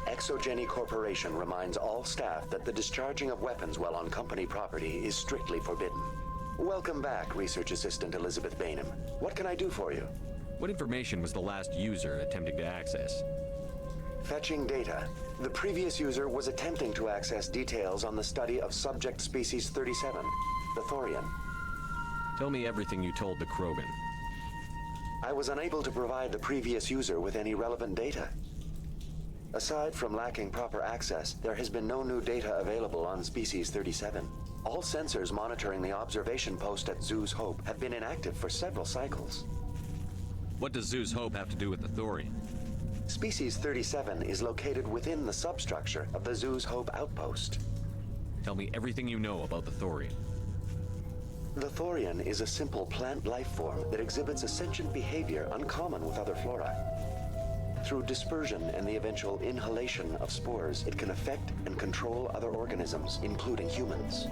XXII Corporation reminds all staff that the discharging of weapons while on company property is strictly forbidden. Welcome back, Research Assistant Elizabeth Bainham. What can I do for you? What information was the last user attempting to access? Fetching data. The previous user was attempting to access details on the study of subject species 37, the Thorian. Tell me everything you told the Krogan. I was unable to provide the previous user with any relevant data. Aside from lacking proper access, there has been no new data available on species 37. All sensors monitoring the observation post at Zoo's Hope have been inactive for several cycles. What does Zeus' hope have to do with the Thorian? Species 37 is located within the substructure of the Zeus Hope outpost. Tell me everything you know about the Thorian. The Thorian is a simple plant life form that exhibits a sentient behavior uncommon with other flora. Through dispersion and the eventual inhalation of spores, it can affect and control other organisms, including humans.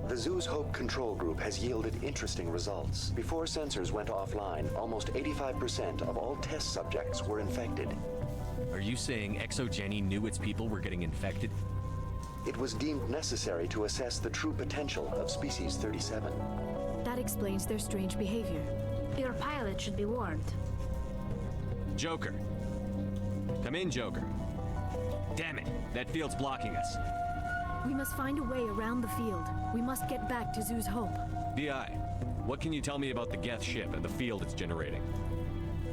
The Zeus Hope control group has yielded interesting results. Before sensors went offline, almost 85% of all test subjects were infected. Are you saying XXII knew its people were getting infected? It was deemed necessary to assess the true potential of Species 37. That explains their strange behavior. Your pilot should be warned. Joker. Come in, Joker. Damn it, that field's blocking us. We must find a way around the field. We must get back to Zeus Hope. DI, what can you tell me about the Geth ship and the field it's generating?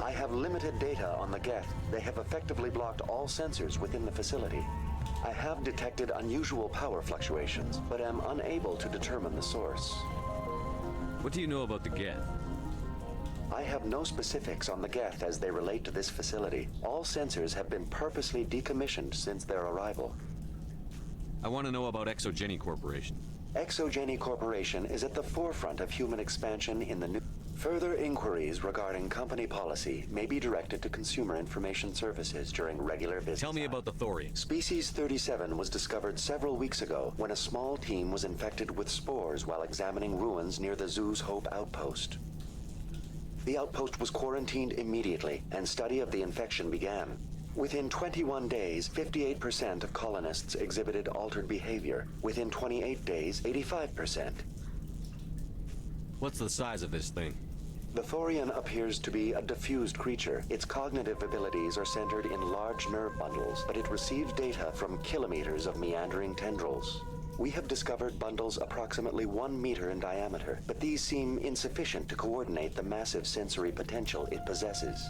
I have limited data on the Geth. They have effectively blocked all sensors within the facility. I have detected unusual power fluctuations, but am unable to determine the source. What do you know about the Geth? I have no specifics on the Geth as they relate to this facility. All sensors have been purposely decommissioned since their arrival. I want to know about XXII Corporation. XXII Corporation is at the forefront of human expansion in the new... Further inquiries regarding company policy may be directed to Consumer Information Services during regular business. Tell me about the Thorian. Species 37 was discovered several weeks ago when a small team was infected with spores while examining ruins near the Zeus Hope outpost. The outpost was quarantined immediately, and study of the infection began. Within 21 days, 58% of colonists exhibited altered behavior. Within 28 days, 85%. What's the size of this thing? The Thorian appears to be a diffused creature. Its cognitive abilities are centered in large nerve bundles, but it receives data from kilometers of meandering tendrils. We have discovered bundles approximately 1 meter in diameter, but these seem insufficient to coordinate the massive sensory potential it possesses.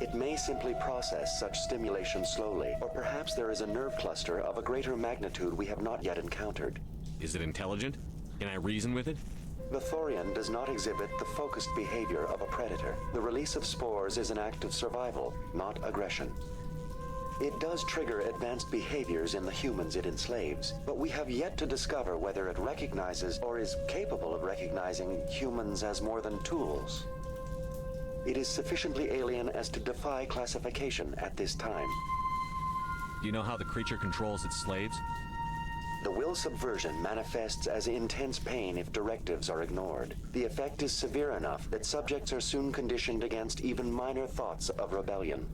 It may simply process such stimulation slowly, or perhaps there is a nerve cluster of a greater magnitude we have not yet encountered. Is it intelligent? Can I reason with it? The Thorian does not exhibit the focused behavior of a predator. The release of spores is an act of survival, not aggression. It does trigger advanced behaviors in the humans it enslaves, but we have yet to discover whether it recognizes or is capable of recognizing humans as more than tools. It is sufficiently alien as to defy classification at this time. Do you know how the creature controls its slaves? The will subversion manifests as intense pain if directives are ignored. The effect is severe enough that subjects are soon conditioned against even minor thoughts of rebellion.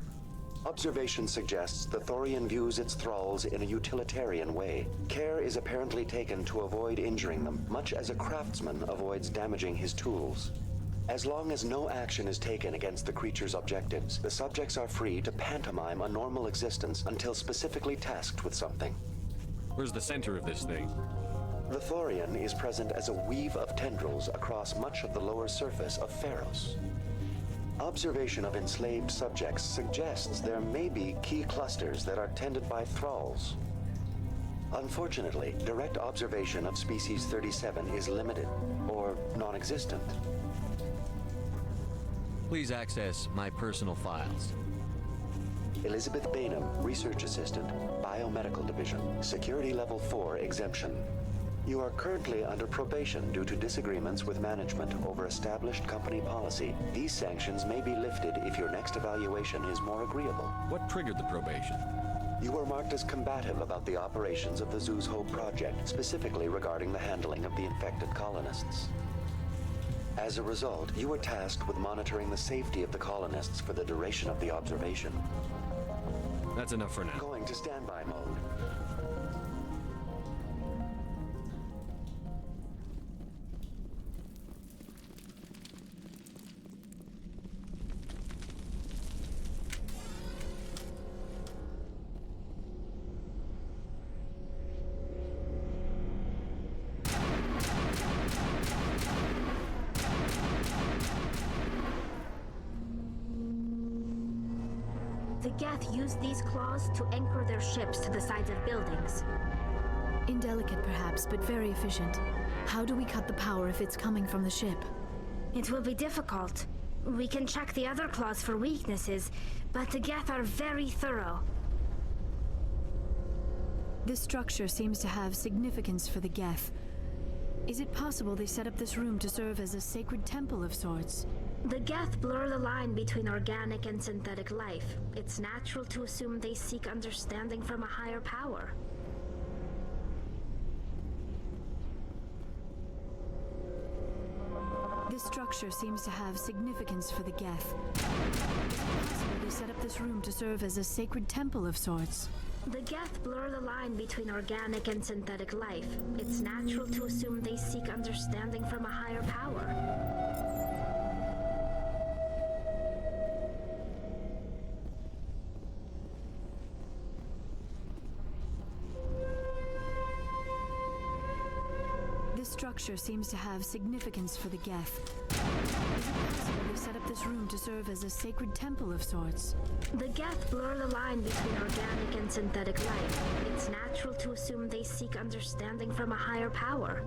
Observation suggests the Thorian views its thralls in a utilitarian way. Care is apparently taken to avoid injuring them, much as a craftsman avoids damaging his tools. As long as no action is taken against the creature's objectives, the subjects are free to pantomime a normal existence until specifically tasked with something. Where's the center of this thing? The Thorian is present as a weave of tendrils across much of the lower surface of Pharos. Observation of enslaved subjects suggests there may be key clusters that are tended by thralls. Unfortunately, direct observation of Species 37 is limited, or non-existent. Please access my personal files. Elizabeth Bainham, Research Assistant, Biomedical Division, Security Level 4 Exemption. You are currently under probation due to disagreements with management over established company policy. These sanctions may be lifted if your next evaluation is more agreeable. What triggered the probation? You were marked as combative about the operations of the Zeus Hope project, specifically regarding the handling of the infected colonists. As a result, you were tasked with monitoring the safety of the colonists for the duration of the observation. That's enough for now. Going to standby mode. The Geth use these claws to anchor their ships to the sides of buildings. Indelicate perhaps, but very efficient. How do we cut the power if it's coming from the ship? It will be difficult. We can check the other claws for weaknesses, but the Geth are very thorough. This structure seems to have significance for the Geth. Is it possible they set up this room to serve as a sacred temple of sorts? The Geth blur the line between organic and synthetic life. It's natural to assume they seek understanding from a higher power. This structure seems to have significance for the Geth. Is it possible they set up this room to serve as a sacred temple of sorts? The Geth blur the line between organic and synthetic life. It's natural to assume they seek understanding from a higher power. This structure seems to have significance for the Geth. Is it possible they set up this room to serve as a sacred temple of sorts? The Geth blur the line between organic and synthetic life. It's natural to assume they seek understanding from a higher power.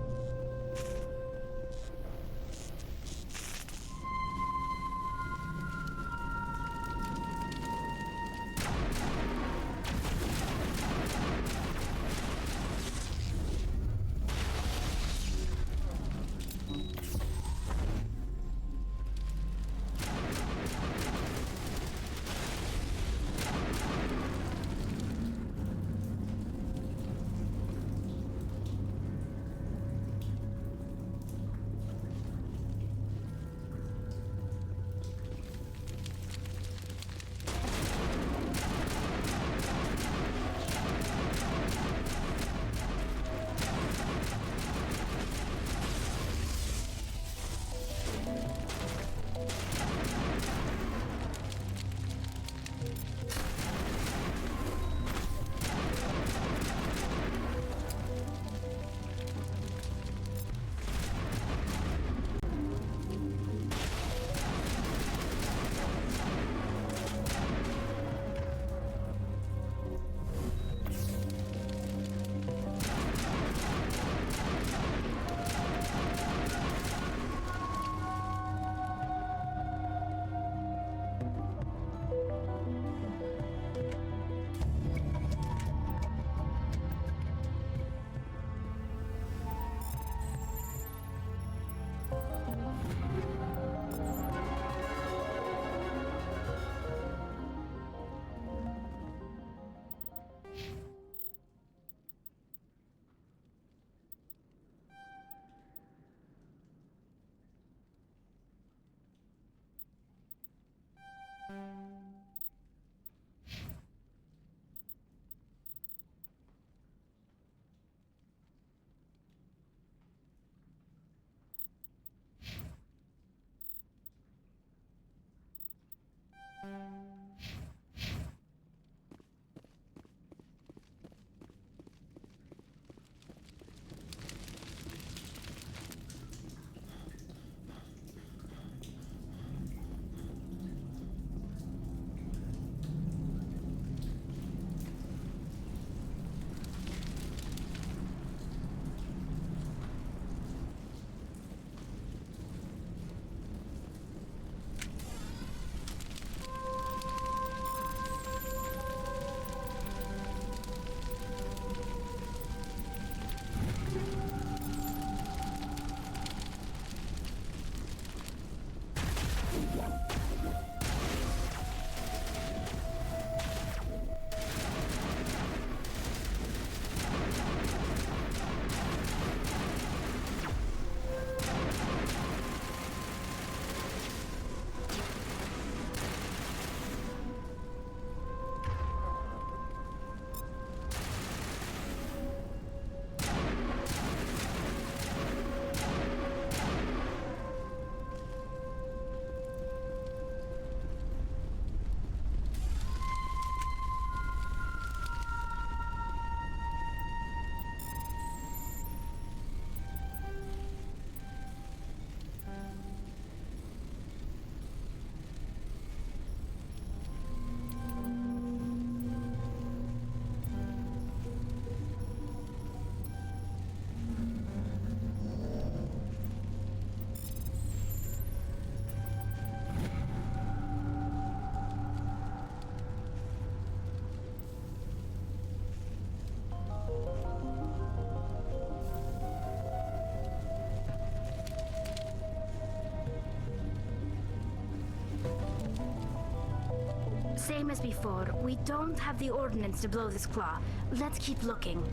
Same as before, we don't have the ordnance to blow this claw. Let's keep looking.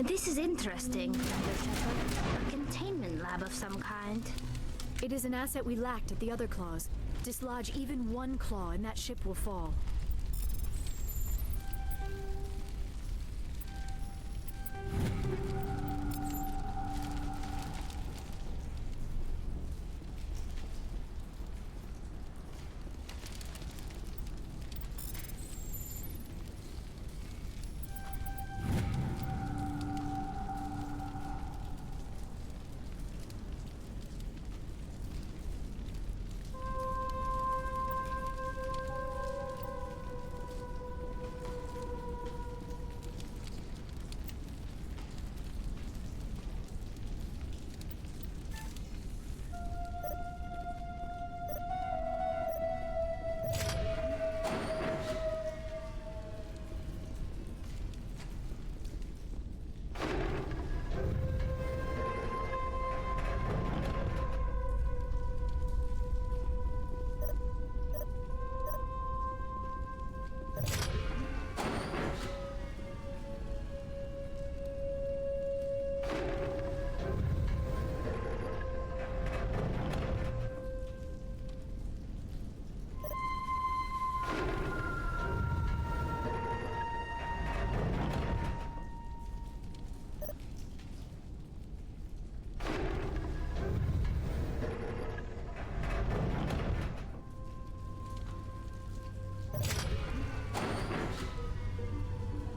This is interesting, Commander Shepard. A containment lab of some kind. It is an asset we lacked at the other claws. Dislodge even one claw and that ship will fall.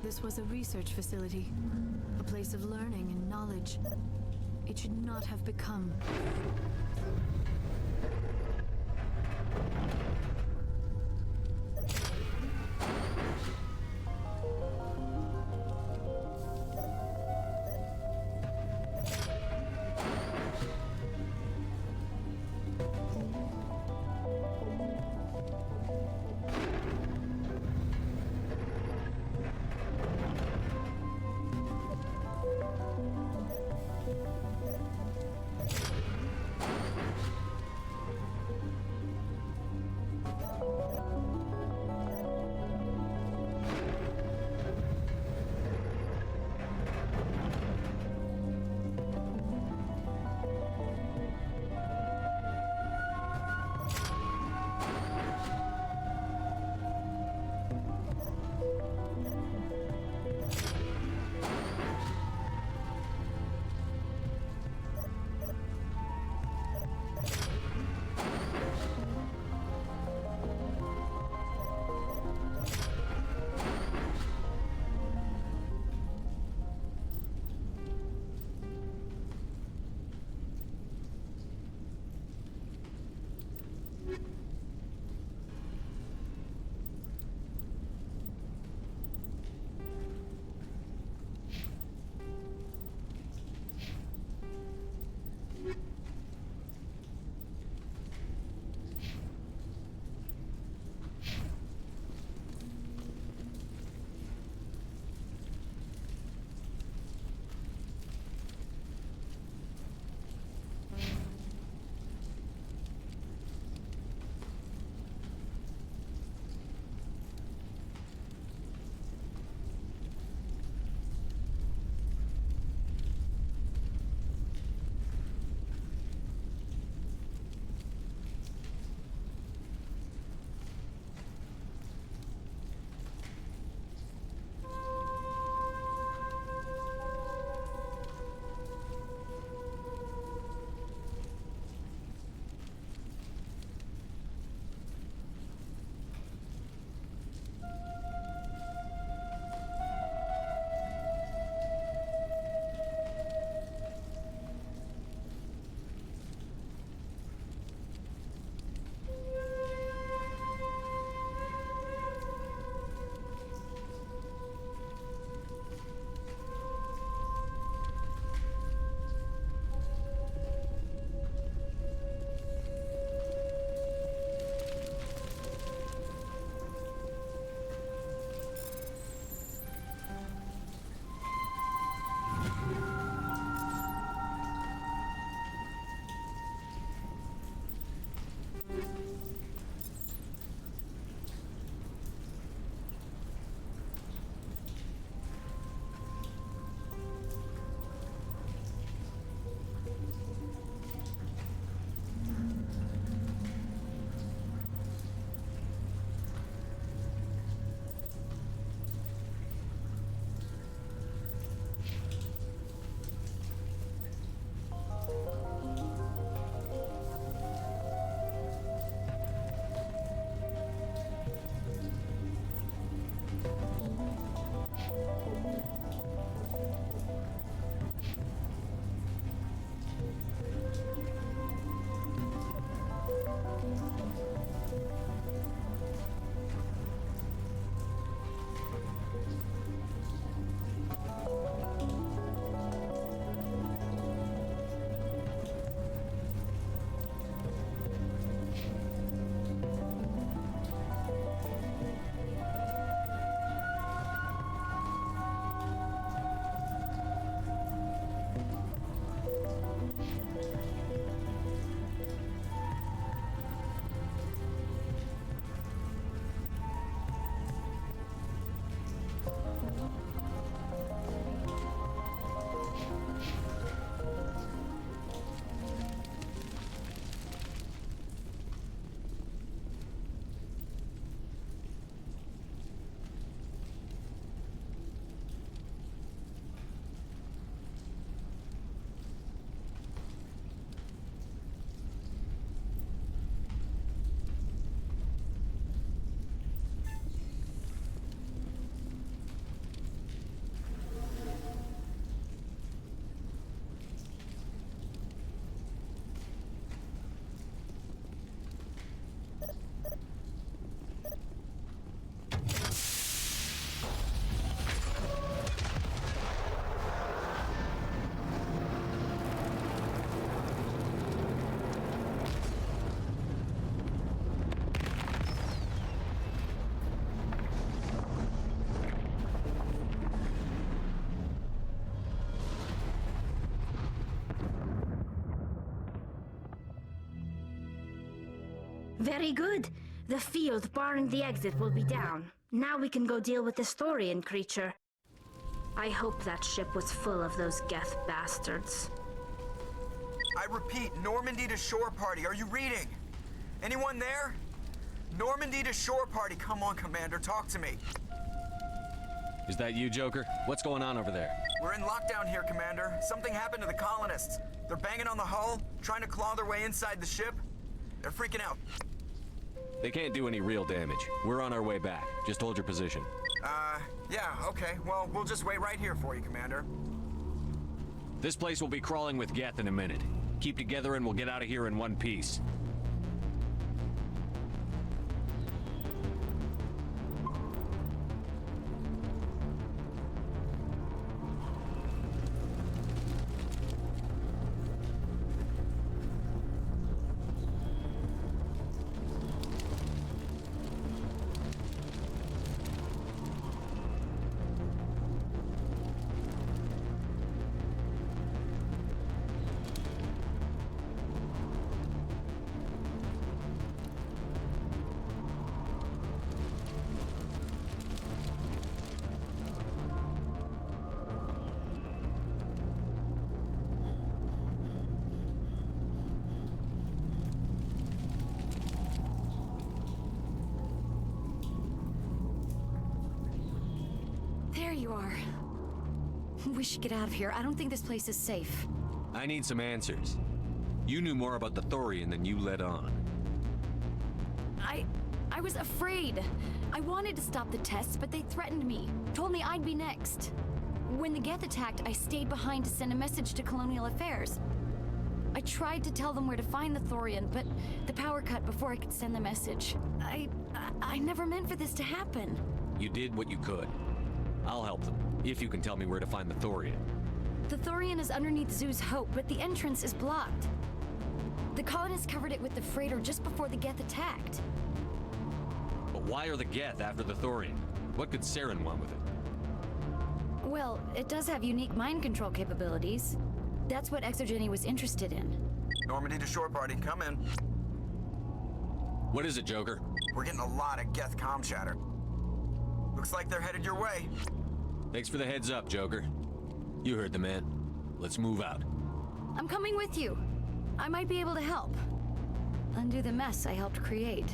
This was a research facility, a place of learning and knowledge. It should not have become. Very good. The field barring the exit will be down. Now we can go deal with this Thorian creature. I hope that ship was full of those Geth bastards. I repeat, Normandy to shore party. Are you reading? Anyone there? Normandy to shore party. Come on, Commander, talk to me. Is that you, Joker? What's going on over there? We're in lockdown here, Commander. Something happened to the colonists. They're banging on the hull, trying to claw their way inside the ship. They're freaking out. They can't do any real damage. We're on our way back. Just hold your position. Yeah, okay. Well, we'll just wait right here for you, Commander. This place will be crawling with Geth in a minute. Keep together and we'll get out of here in one piece. There you are. We should get out of here. I don't think this place is safe. I need some answers. You knew more about the Thorian than you let on. I was afraid. I wanted to stop the tests, but they threatened me. Told me I'd be next. When the Geth attacked, I stayed behind to send a message to Colonial Affairs. I tried to tell them where to find the Thorian, but the power cut before I could send the message. I never meant for this to happen. You did what you could. I'll help them, if you can tell me where to find the Thorian. The Thorian is underneath Zoo's Hope, but the entrance is blocked. The colonists covered it with the freighter just before the Geth attacked. But why are the Geth after the Thorian? What could Saren want with it? Well, it does have unique mind control capabilities. That's what XXII was interested in. Normandy to shore party, come in. What is it, Joker? We're getting a lot of Geth comm chatter. Looks like they're headed your way. Thanks for the heads up, Joker. You heard the man. Let's move out. I'm coming with you. I might be able to help. Undo the mess I helped create.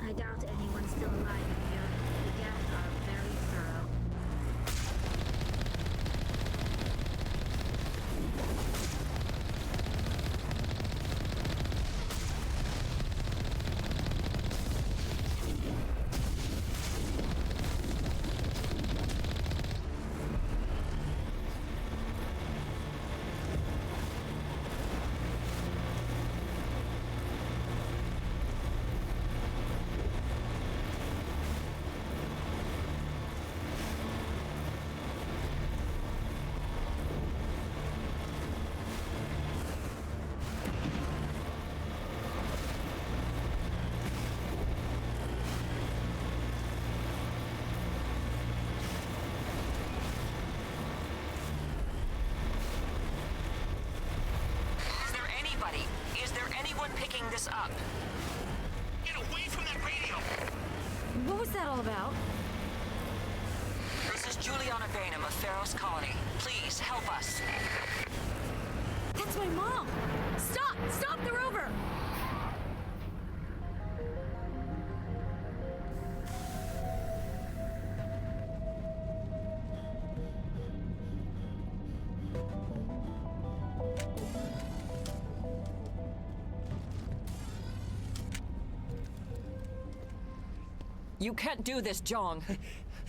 I doubt anyone's still alive in here. The Geth are very thorough. Is there anyone picking this up? Get away from that radio! What was that all about? This is Juliana Bainham of Pharaoh's Colony. Please, help us. That's my mom! Stop! Stop the rover! You can't do this, Jong.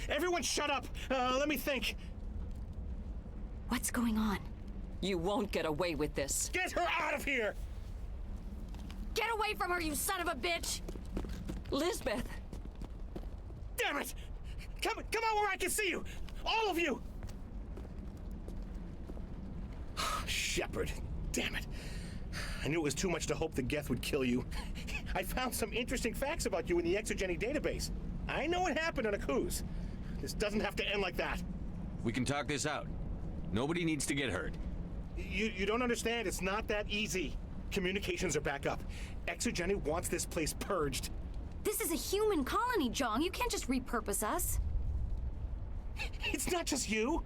Everyone shut up! Let me think. What's going on? You won't get away with this. Get her out of here! Get away from her, you son of a bitch! Lisbeth! Damn it! Come out where I can see you! All of you! Shepard, damn it. I knew it was too much to hope the Geth would kill you. I found some interesting facts about you in the XXII database. I know what happened on Akuz. This doesn't have to end like that. We can talk this out. Nobody needs to get hurt. You don't understand. It's not that easy. Communications are back up. XXII wants this place purged. This is a human colony, Jong. You can't just repurpose us. It's not just you.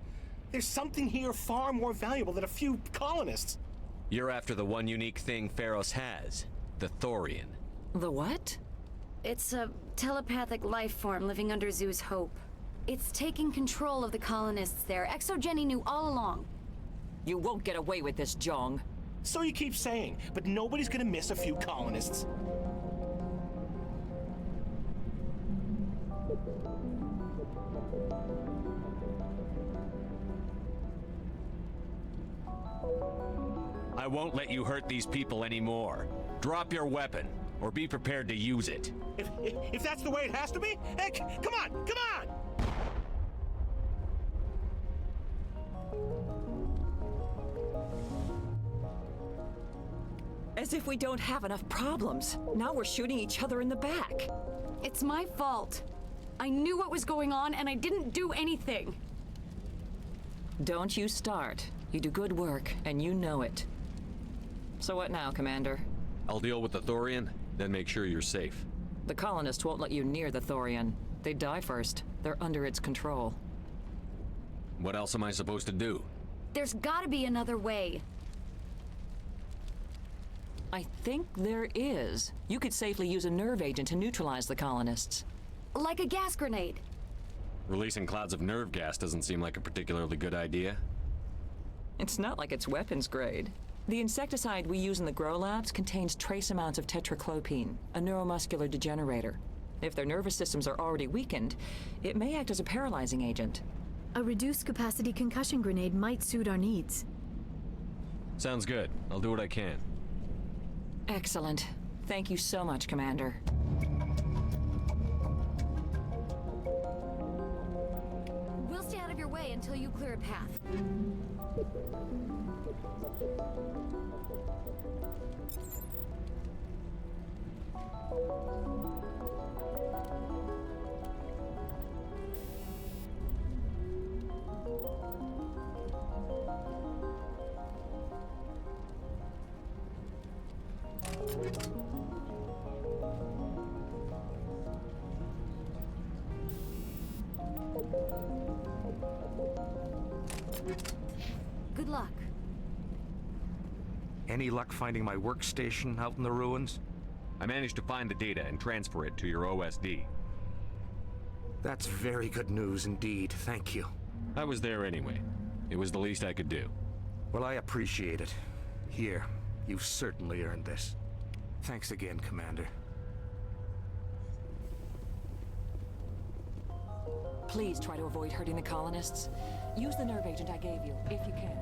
There's something here far more valuable than a few colonists. You're after the one unique thing Pharos has, the Thorian. The what? It's a telepathic life form living under Zoo's Hope. It's taking control of the colonists there. XXII knew all along. You won't get away with this, Jong. So you keep saying, but nobody's gonna miss a few colonists. I won't let you hurt these people anymore. Drop your weapon, or be prepared to use it. If that's the way it has to be, heck, come on! As if we don't have enough problems. Now we're shooting each other in the back. It's my fault. I knew what was going on and I didn't do anything. Don't you start. You do good work, and you know it. So what now, Commander? I'll deal with the Thorian, then make sure you're safe. The colonists won't let you near the Thorian. They die first. They're under its control. What else am I supposed to do? There's gotta be another way. I think there is. You could safely use a nerve agent to neutralize the colonists. Like a gas grenade. Releasing clouds of nerve gas doesn't seem like a particularly good idea. It's not like it's weapons grade. The insecticide we use in the grow labs contains trace amounts of tetraclopine, a neuromuscular degenerator. If their nervous systems are already weakened, it may act as a paralyzing agent. A reduced capacity concussion grenade might suit our needs. Sounds good. I'll do what I can. Excellent. Thank you so much, Commander. We'll stay out of your way until you clear a path. Good luck. Any luck finding my workstation out in the ruins? I managed to find the data and transfer it to your OSD. That's very good news indeed, thank you. I was there anyway. It was the least I could do. Well, I appreciate it. Here, you've certainly earned this. Thanks again, Commander. Please try to avoid hurting the colonists. Use the nerve agent I gave you, if you can.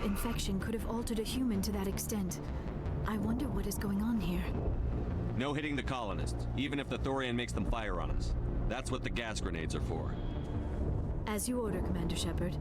infection could have altered a human to that extent. I wonder what is going on here. No hitting the colonists, even if the Thorian makes them fire on us. That's what the gas grenades are for. As you order, Commander Shepard.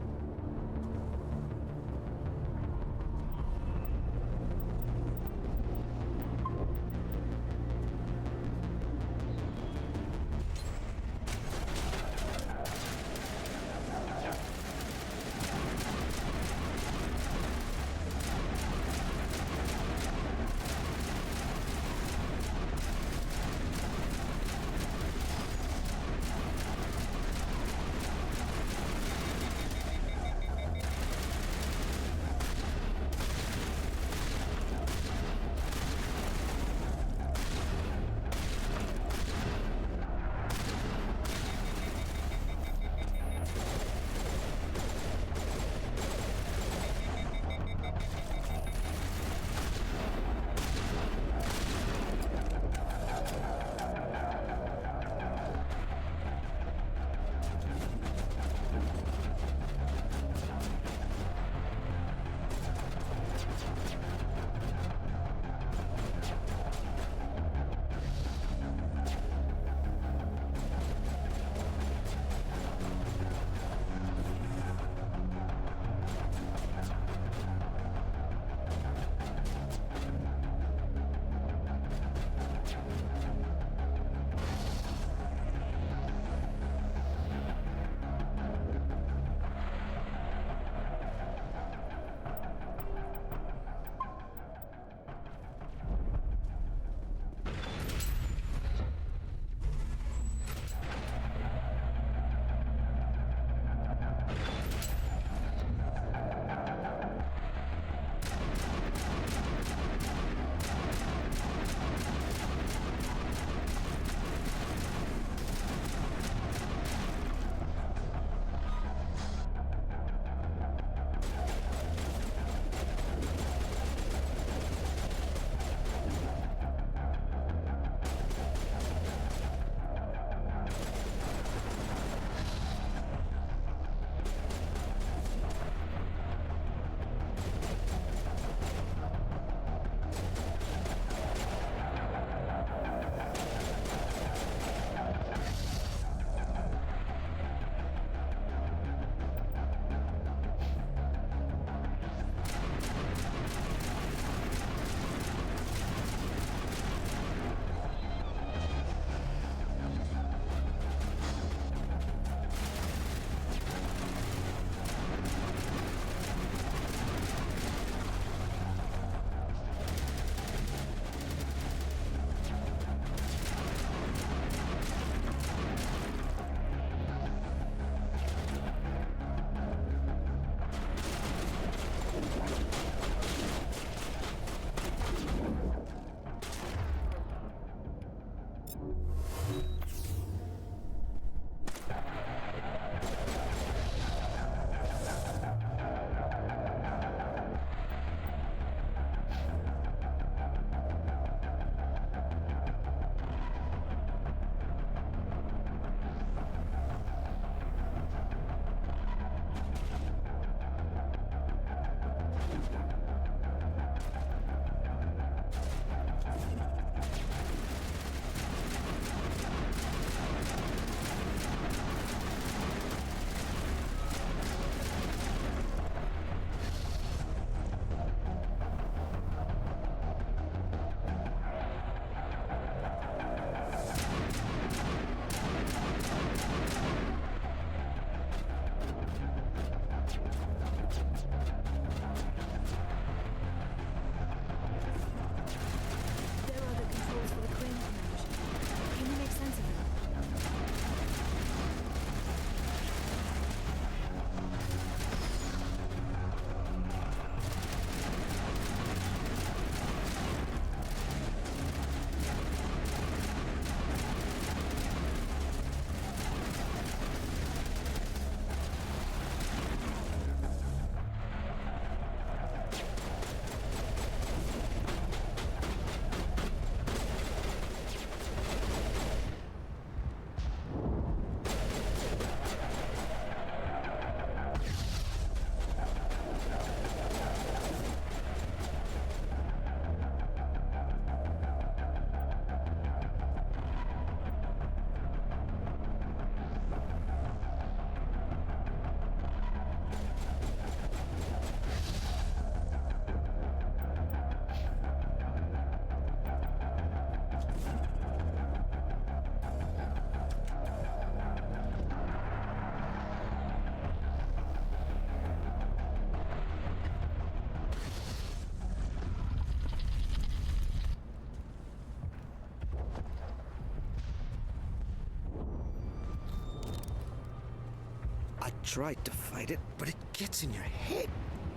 tried to fight it, but it gets in your head.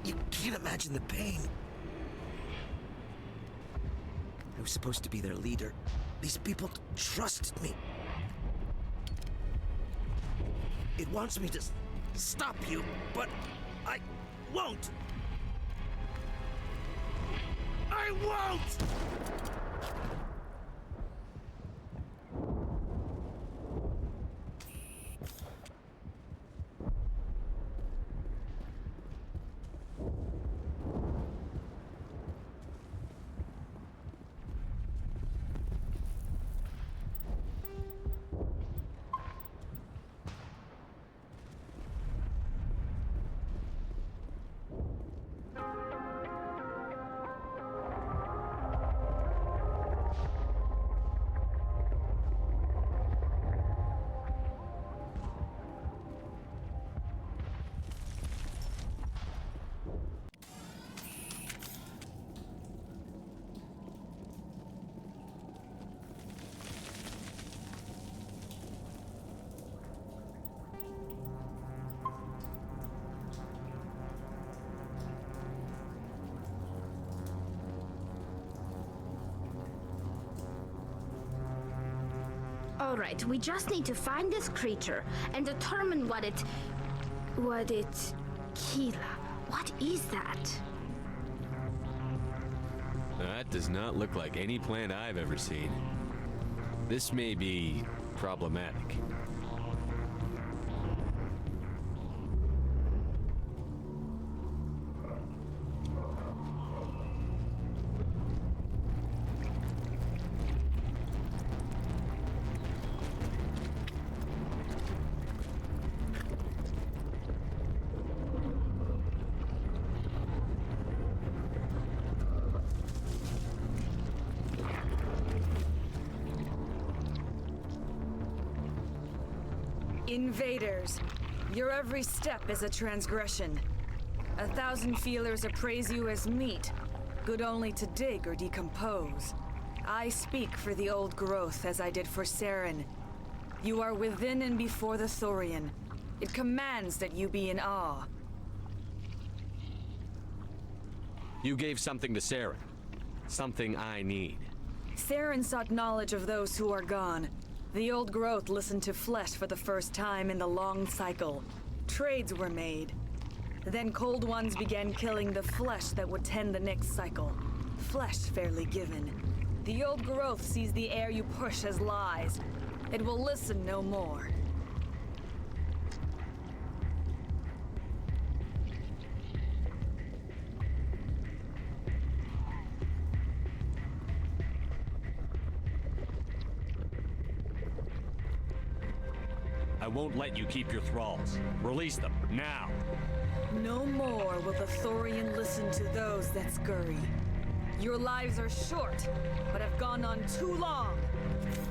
You can't imagine the pain. I was supposed to be their leader. These people trusted me. It wants me to stop you, but I won't! I won't! All right, we just need to find this creature and determine what it... Keela, what is that? That does not look like any plant I've ever seen. This may be problematic. Invaders, your every step is a transgression. 1,000 feelers appraise you as meat, good only to dig or decompose. I speak for the old growth as I did for Saren. You are within and before the Thorian. It commands that you be in awe. You gave something to Saren. Something I need. Saren sought knowledge of those who are gone. The old growth listened to flesh for the first time in the long cycle. Trades were made. Then cold ones began killing the flesh that would tend the next cycle. Flesh fairly given. The old growth sees the air you push as lies. It will listen no more. I won't let you keep your thralls. Release them, now! No more will the Thorian listen to those that scurry. Your lives are short, but have gone on too long.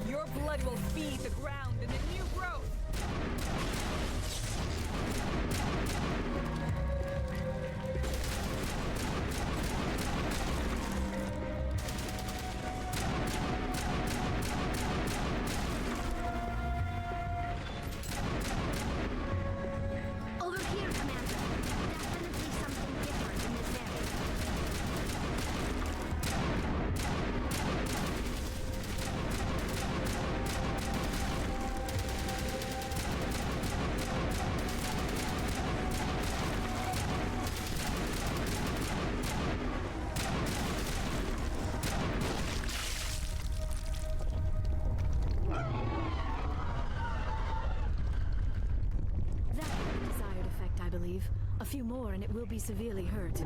Your blood will feed the ground in a new growth. Over here, Commander. Definitely something different in this area. That had the desired effect, I believe. A few more and it will be severely hurt.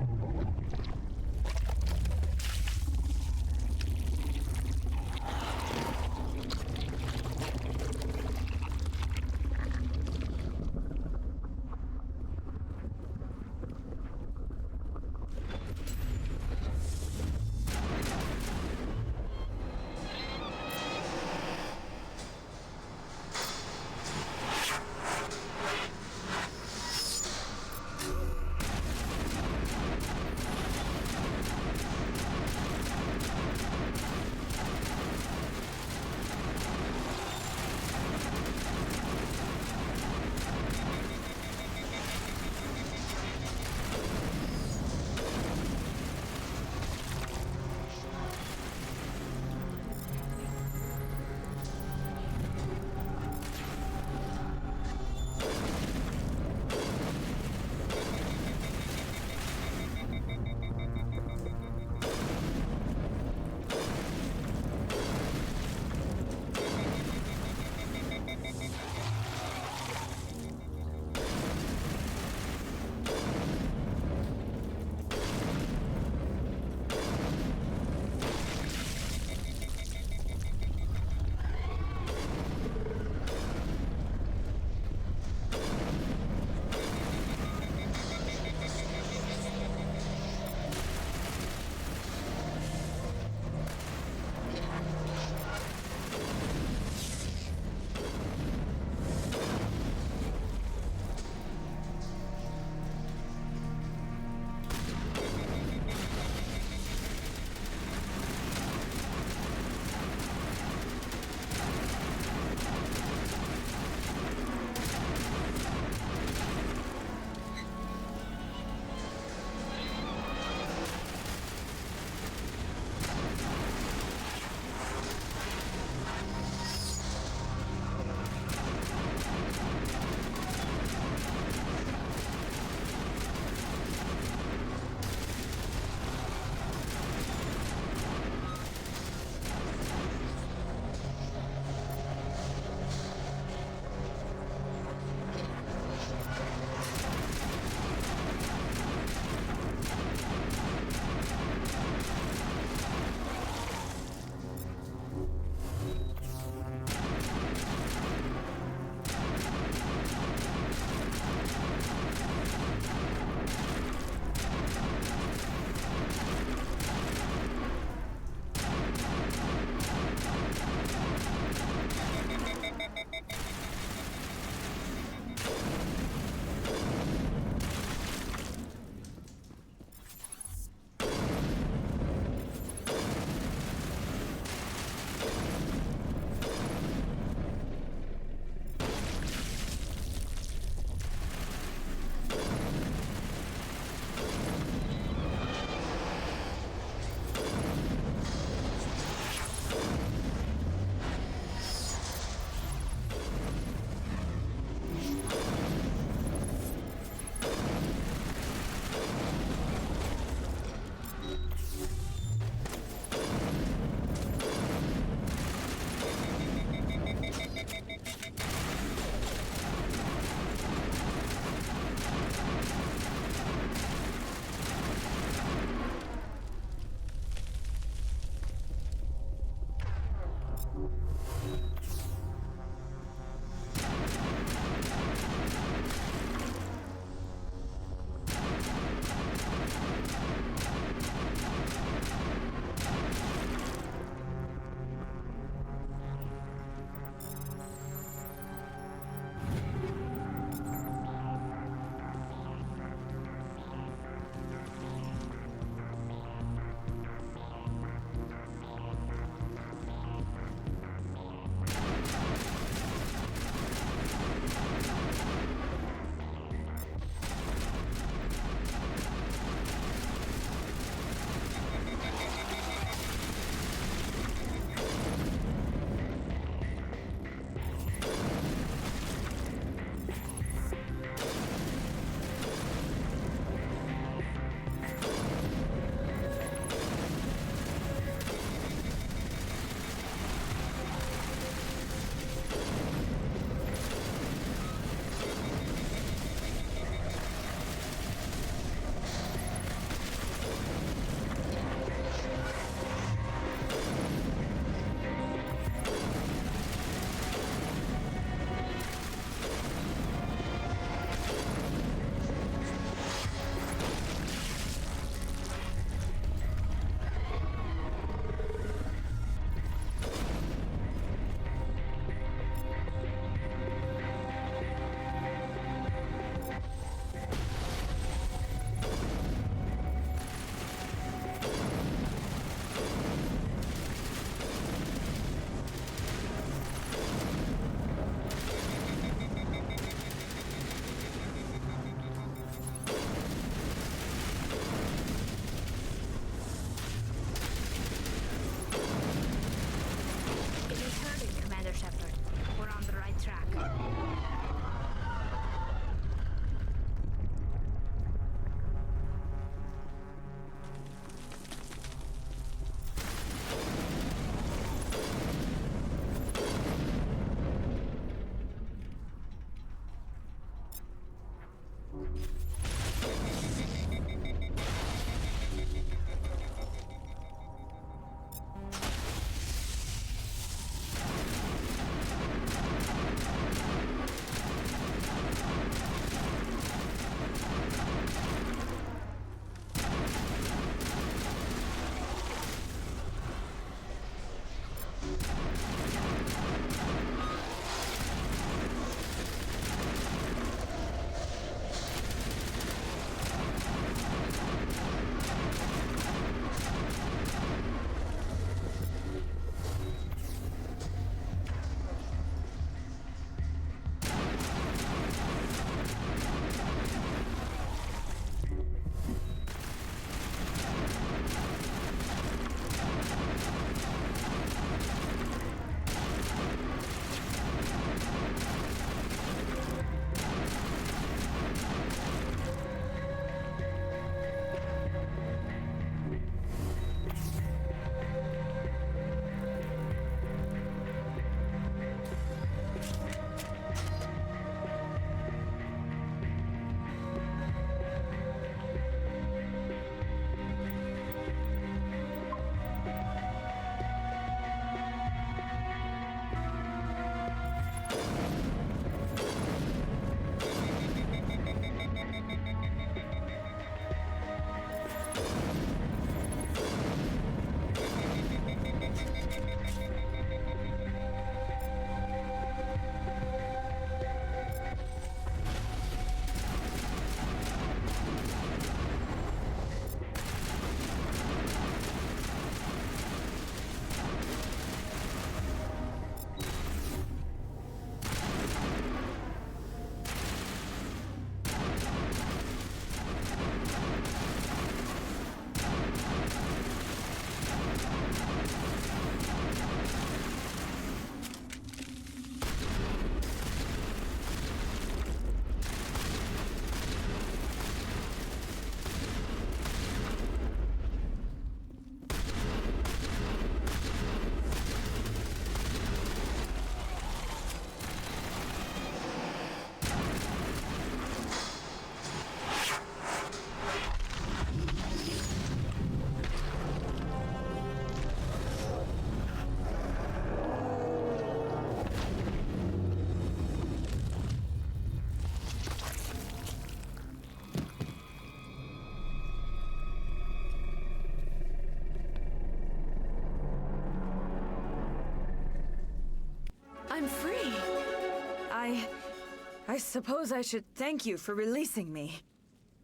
I suppose I should thank you for releasing me.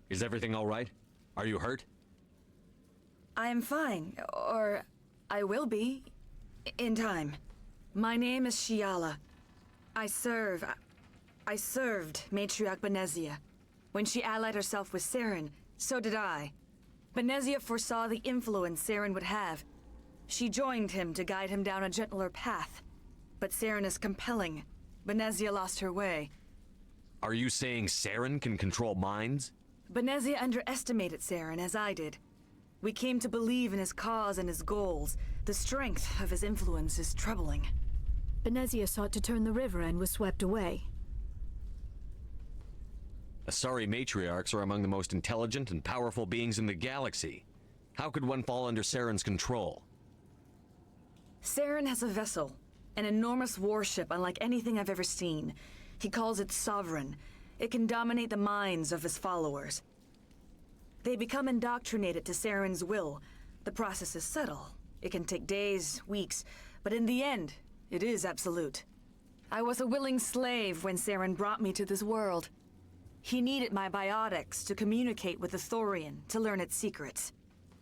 Is everything all right? Are you hurt? I am fine, or I will be, in time. My name is Shiala. I served Matriarch Benezia. When she allied herself with Saren, so did I. Benezia foresaw the influence Saren would have. She joined him to guide him down a gentler path. But Saren is compelling. Benezia lost her way. Are you saying Saren can control minds? Benezia underestimated Saren, as I did. We came to believe in his cause and his goals. The strength of his influence is troubling. Benezia sought to turn the river and was swept away. Asari matriarchs are among the most intelligent and powerful beings in the galaxy. How could one fall under Saren's control? Saren has a vessel, an enormous warship unlike anything I've ever seen. He calls it Sovereign. It can dominate the minds of his followers. They become indoctrinated to Saren's will. The process is subtle. It can take days, weeks, but in the end, it is absolute. I was a willing slave when Saren brought me to this world. He needed my biotics to communicate with the Thorian, to learn its secrets.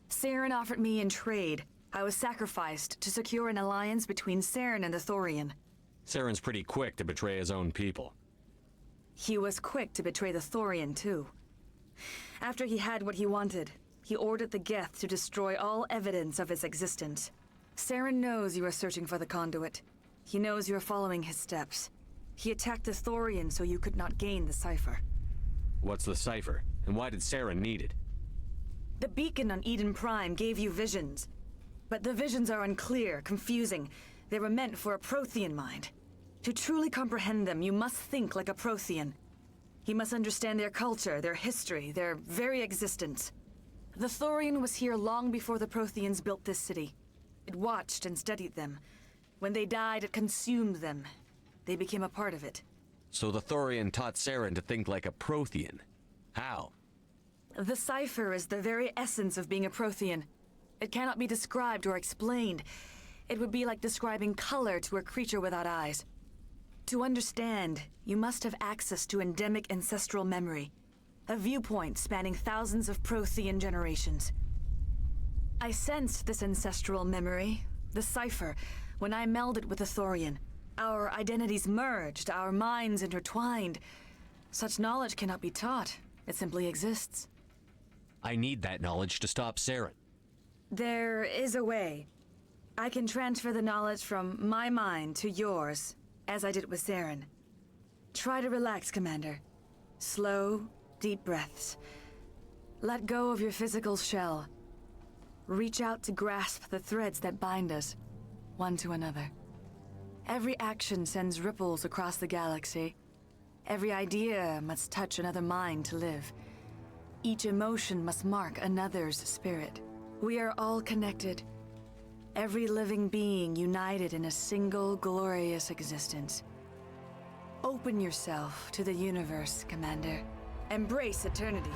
Saren offered me in trade. I was sacrificed to secure an alliance between Saren and the Thorian. Saren's pretty quick to betray his own people. He was quick to betray the Thorian, too. After he had what he wanted, he ordered the Geth to destroy all evidence of its existence. Saren knows you are searching for the conduit. He knows you are following his steps. He attacked the Thorian so you could not gain the cipher. What's the cipher? And why did Saren need it? The beacon on Eden Prime gave you visions. But the visions are unclear, confusing. They were meant for a Prothean mind. To truly comprehend them, you must think like a Prothean. You must understand their culture, their history, their very existence. The Thorian was here long before the Protheans built this city. It watched and studied them. When they died, it consumed them. They became a part of it. So the Thorian taught Saren to think like a Prothean. How? The cipher is the very essence of being a Prothean. It cannot be described or explained. It would be like describing color to a creature without eyes. To understand, you must have access to endemic ancestral memory, a viewpoint spanning thousands of Prothean generations. I sensed this ancestral memory, the cipher, when I melded with the Thorian. Our identities merged, our minds intertwined. Such knowledge cannot be taught. It simply exists. I need that knowledge to stop Saren. There is a way. I can transfer the knowledge from my mind to yours, as I did with Saren. Try to relax, Commander. Slow, deep breaths. Let go of your physical shell. Reach out to grasp the threads that bind us, one to another. Every action sends ripples across the galaxy. Every idea must touch another mind to live. Each emotion must mark another's spirit. We are all connected. Every living being united in a single glorious existence. Open yourself to the universe, Commander. Embrace eternity.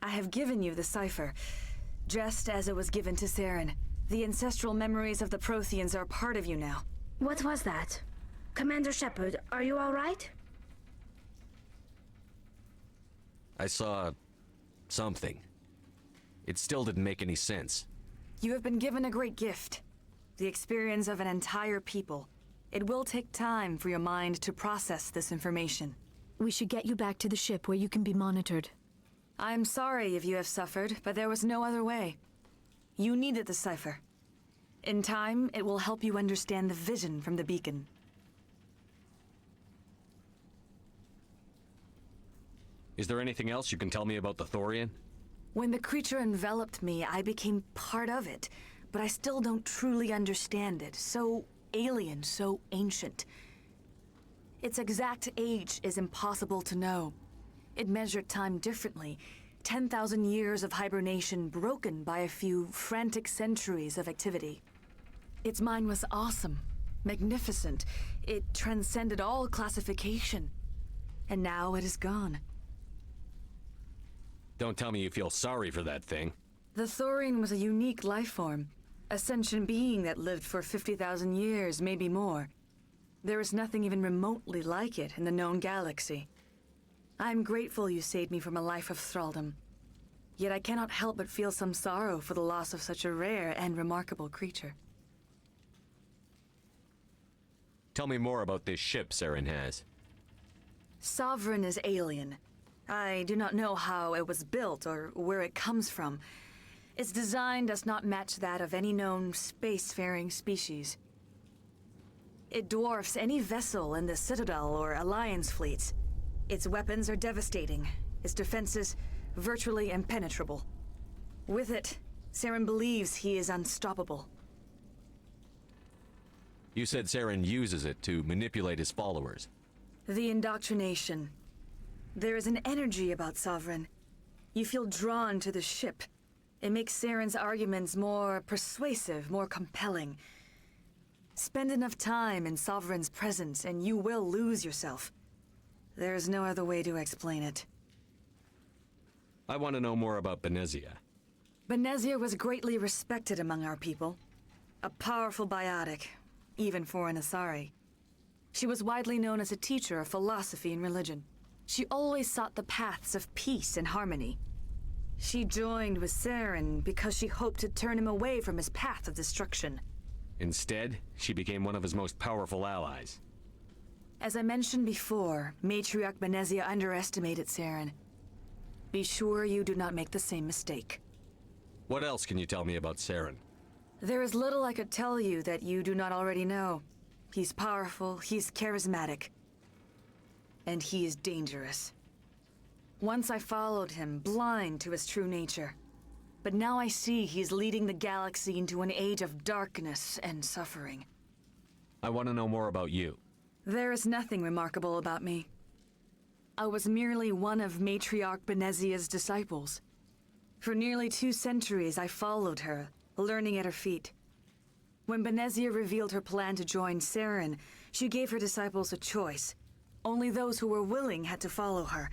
I have given you the cipher, just as it was given to Saren. The ancestral memories of the Protheans are part of you now. What was that? Commander Shepard, are you all right? I saw something. It still didn't make any sense. You have been given a great gift. The experience of an entire people. It will take time for your mind to process this information. We should get you back to the ship where you can be monitored. I'm sorry if you have suffered, but there was no other way. You needed the cipher. In time, it will help you understand the vision from the beacon. Is there anything else you can tell me about the Thorian? When the creature enveloped me, I became part of it, but I still don't truly understand it. So alien, so ancient. Its exact age is impossible to know. It measured time differently. 10,000 years of hibernation broken by a few frantic centuries of activity. Its mind was awesome, magnificent. It transcended all classification. And now it is gone. Don't tell me you feel sorry for that thing. The Thorian was a unique life form. A sentient being that lived for 50,000 years, maybe more. There is nothing even remotely like it in the known galaxy. I'm grateful you saved me from a life of thraldom. Yet I cannot help but feel some sorrow for the loss of such a rare and remarkable creature. Tell me more about this ship Saren has. Sovereign is alien. I do not know how it was built or where it comes from. Its design does not match that of any known spacefaring species. It dwarfs any vessel in the Citadel or Alliance fleets. Its weapons are devastating, its defenses virtually impenetrable. With it, Saren believes he is unstoppable. You said Saren uses it to manipulate his followers. The indoctrination. There is an energy about Sovereign. You feel drawn to the ship. It makes Saren's arguments more persuasive, more compelling. Spend enough time in Sovereign's presence and you will lose yourself. There is no other way to explain it. I want to know more about Benezia. Benezia was greatly respected among our people. A powerful biotic, even for an Asari. She was widely known as a teacher of philosophy and religion. She always sought the paths of peace and harmony. She joined with Saren because she hoped to turn him away from his path of destruction. Instead, she became one of his most powerful allies. As I mentioned before, Matriarch Benezia underestimated Saren. Be sure you do not make the same mistake. What else can you tell me about Saren? There is little I could tell you that you do not already know. He's powerful, he's charismatic, and he is dangerous. Once I followed him, blind to his true nature. But now I see he's leading the galaxy into an age of darkness and suffering. I want to know more about you. There is nothing remarkable about me. I was merely one of Matriarch Benezia's disciples. For nearly 2 centuries I followed her, learning at her feet. When Benezia revealed her plan to join Saren, she gave her disciples a choice. Only those who were willing had to follow her.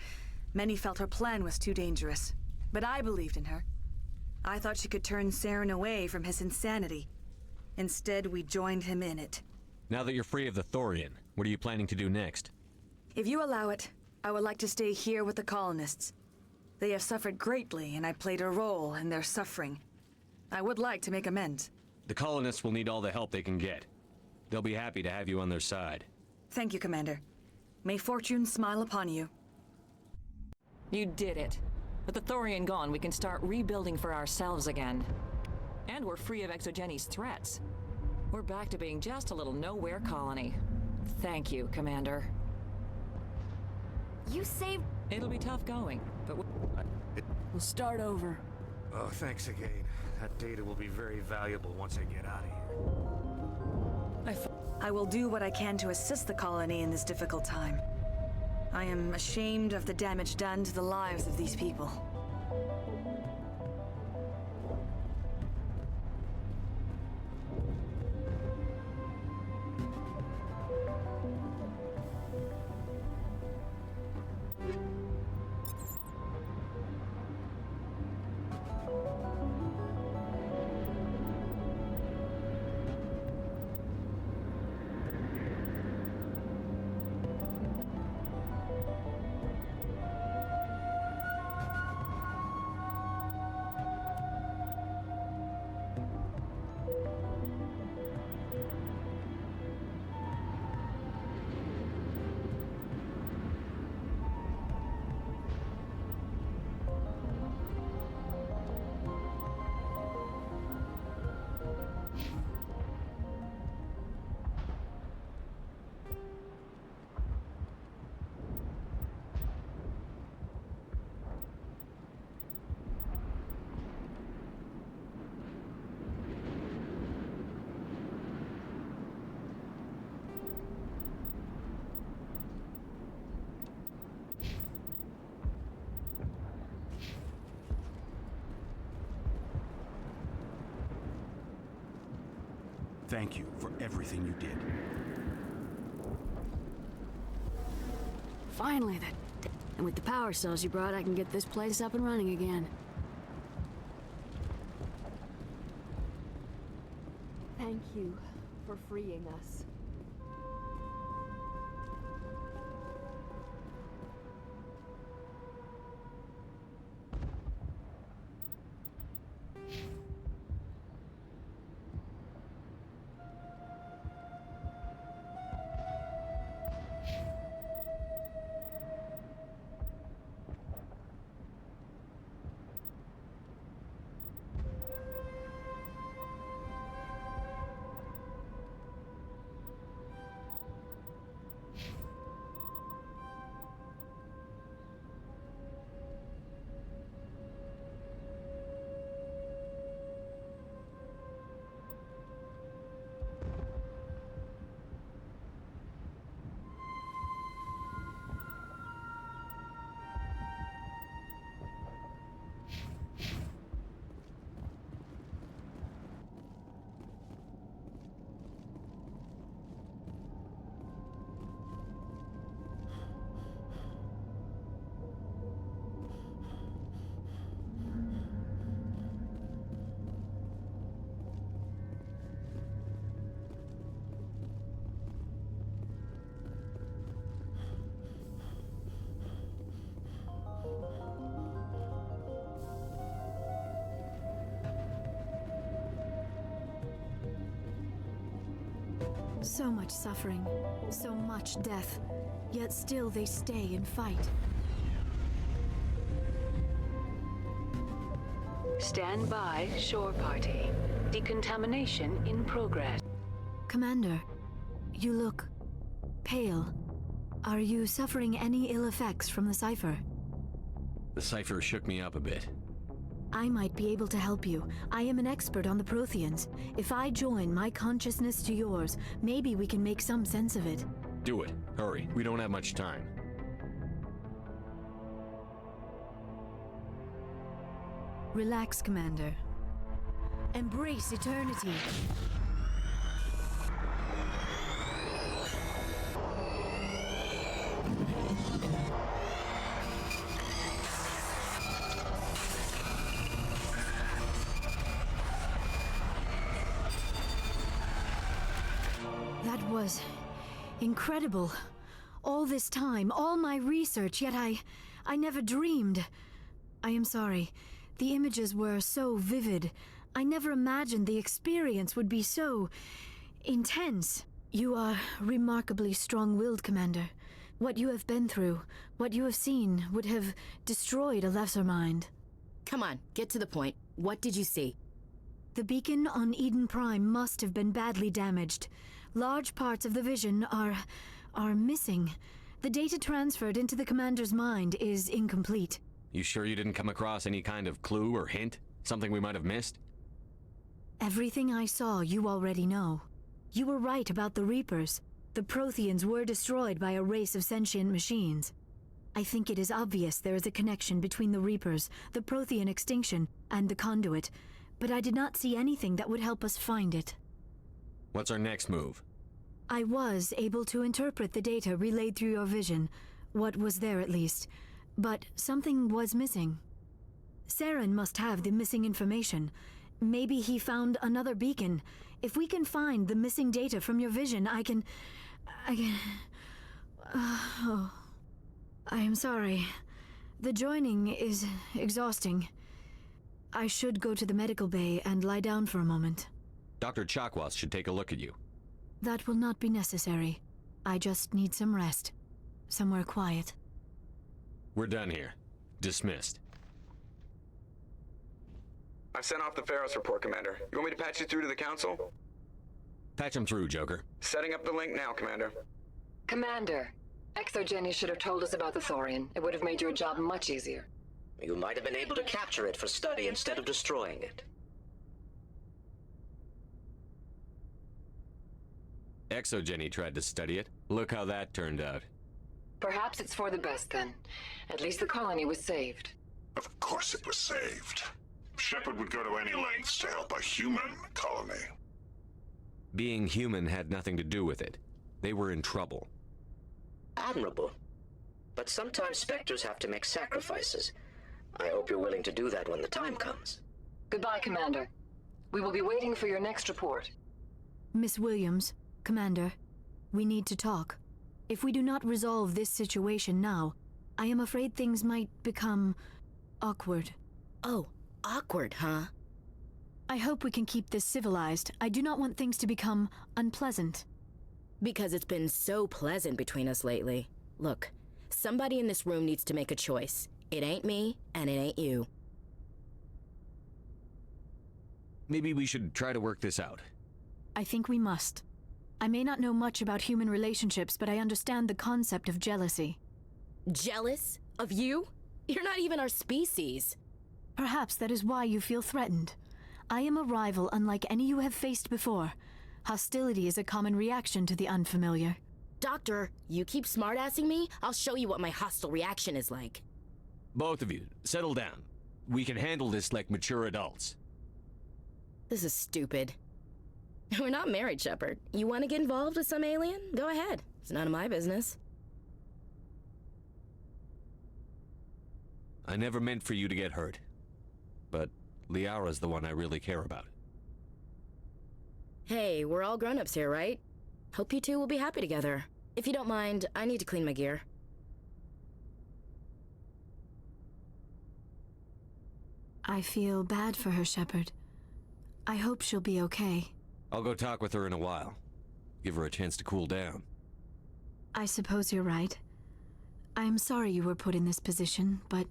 Many felt her plan was too dangerous, but I believed in her. I thought she could turn Saren away from his insanity. Instead, we joined him in it. Now that you're free of the Thorian, what are you planning to do next? If you allow it, I would like to stay here with the colonists. They have suffered greatly, and I played a role in their suffering. I would like to make amends. The colonists will need all the help they can get. They'll be happy to have you on their side. Thank you, Commander. May fortune smile upon you. You did it. With the Thorian gone, we can start rebuilding for ourselves again. And we're free of ExoGeni's threats. We're back to being just a little nowhere colony. Thank you, Commander. You saved... It'll be tough going, but we'll start over. Oh, thanks again. That data will be very valuable once I get out of here. I will do what I can to assist the colony in this difficult time. I am ashamed of the damage done to the lives of these people. Thank you for everything you did. Finally, that... And with the power cells you brought, I can get this place up and running again. Thank you for freeing us. So much suffering, so much death, yet still they stay and fight. Stand by, shore party. Decontamination in progress. Commander, you look pale. Are you suffering any ill effects from the cipher? The cipher shook me up a bit. I might be able to help you. I am an expert on the Protheans. If I join my consciousness to yours, maybe we can make some sense of it. Do it. Hurry. We don't have much time. Relax, Commander. Embrace eternity. That was incredible. All this time, all my research, yet I never dreamed. I am sorry. The images were so vivid. I never imagined the experience would be so intense. You are remarkably strong-willed, Commander. What you have been through, what you have seen, would have destroyed a lesser mind. Come on, get to the point. What did you see? The beacon on Eden Prime must have been badly damaged. Large parts of the vision are missing. The data transferred into the Commander's mind is incomplete. You sure you didn't come across any kind of clue or hint? Something we might have missed? Everything I saw you already know. You were right about the Reapers. The Protheans were destroyed by a race of sentient machines. I think it is obvious there is a connection between the Reapers, the Prothean extinction, and the Conduit, but I did not see anything that would help us find it. What's our next move? I was able to interpret the data relayed through your vision, what was there at least, but something was missing. Saren must have the missing information. Maybe he found another beacon. If we can find the missing data from your vision, I can... Oh, I am sorry. The joining is exhausting. I should go to the medical bay and lie down for a moment. Dr. Chakwas should take a look at you. That will not be necessary. I just need some rest. Somewhere quiet. We're done here. Dismissed. I've sent off the Pharos report, Commander. You want me to patch you through to the Council? Patch him through, Joker. Setting up the link now, Commander. Commander, XXII should have told us about the Thorian. It would have made your job much easier. You might have been able to capture it for study instead of destroying it. XXII tried to study it. Look how that turned out. Perhaps it's for the best then. At least the colony was saved. Of course it was saved. Shepard would go to any lengths to help a human colony. Being human had nothing to do with it. They were in trouble. Admirable. But sometimes specters have to make sacrifices. I hope you're willing to do that when the time comes. Goodbye, Commander. We will be waiting for your next report. Miss Williams, Commander, we need to talk. If we do not resolve this situation now, I am afraid things might become awkward. Oh, awkward, huh? I hope we can keep this civilized. I do not want things to become unpleasant. Because it's been so pleasant between us lately. Look, somebody in this room needs to make a choice. It ain't me, and it ain't you. Maybe we should try to work this out. I think we must. I may not know much about human relationships, but I understand the concept of jealousy. Jealous? Of you? You're not even our species. Perhaps that is why you feel threatened. I am a rival unlike any you have faced before. Hostility is a common reaction to the unfamiliar. Doctor, you keep smart-assing me, I'll show you what my hostile reaction is like. Both of you, settle down. We can handle this like mature adults. This is stupid. We're not married, Shepard. You want to get involved with some alien? Go ahead. It's none of my business. I never meant for you to get hurt. But Liara's the one I really care about. Hey, we're all grown-ups here, right? Hope you two will be happy together. If you don't mind, I need to clean my gear. I feel bad for her, Shepard. I hope she'll be okay. I'll go talk with her in a while. Give her a chance to cool down. I suppose you're right. I'm sorry you were put in this position, but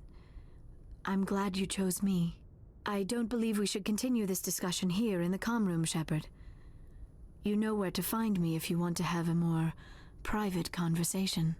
I'm glad you chose me. I don't believe we should continue this discussion here in the comm room, Shepard. You know where to find me if you want to have a more private conversation.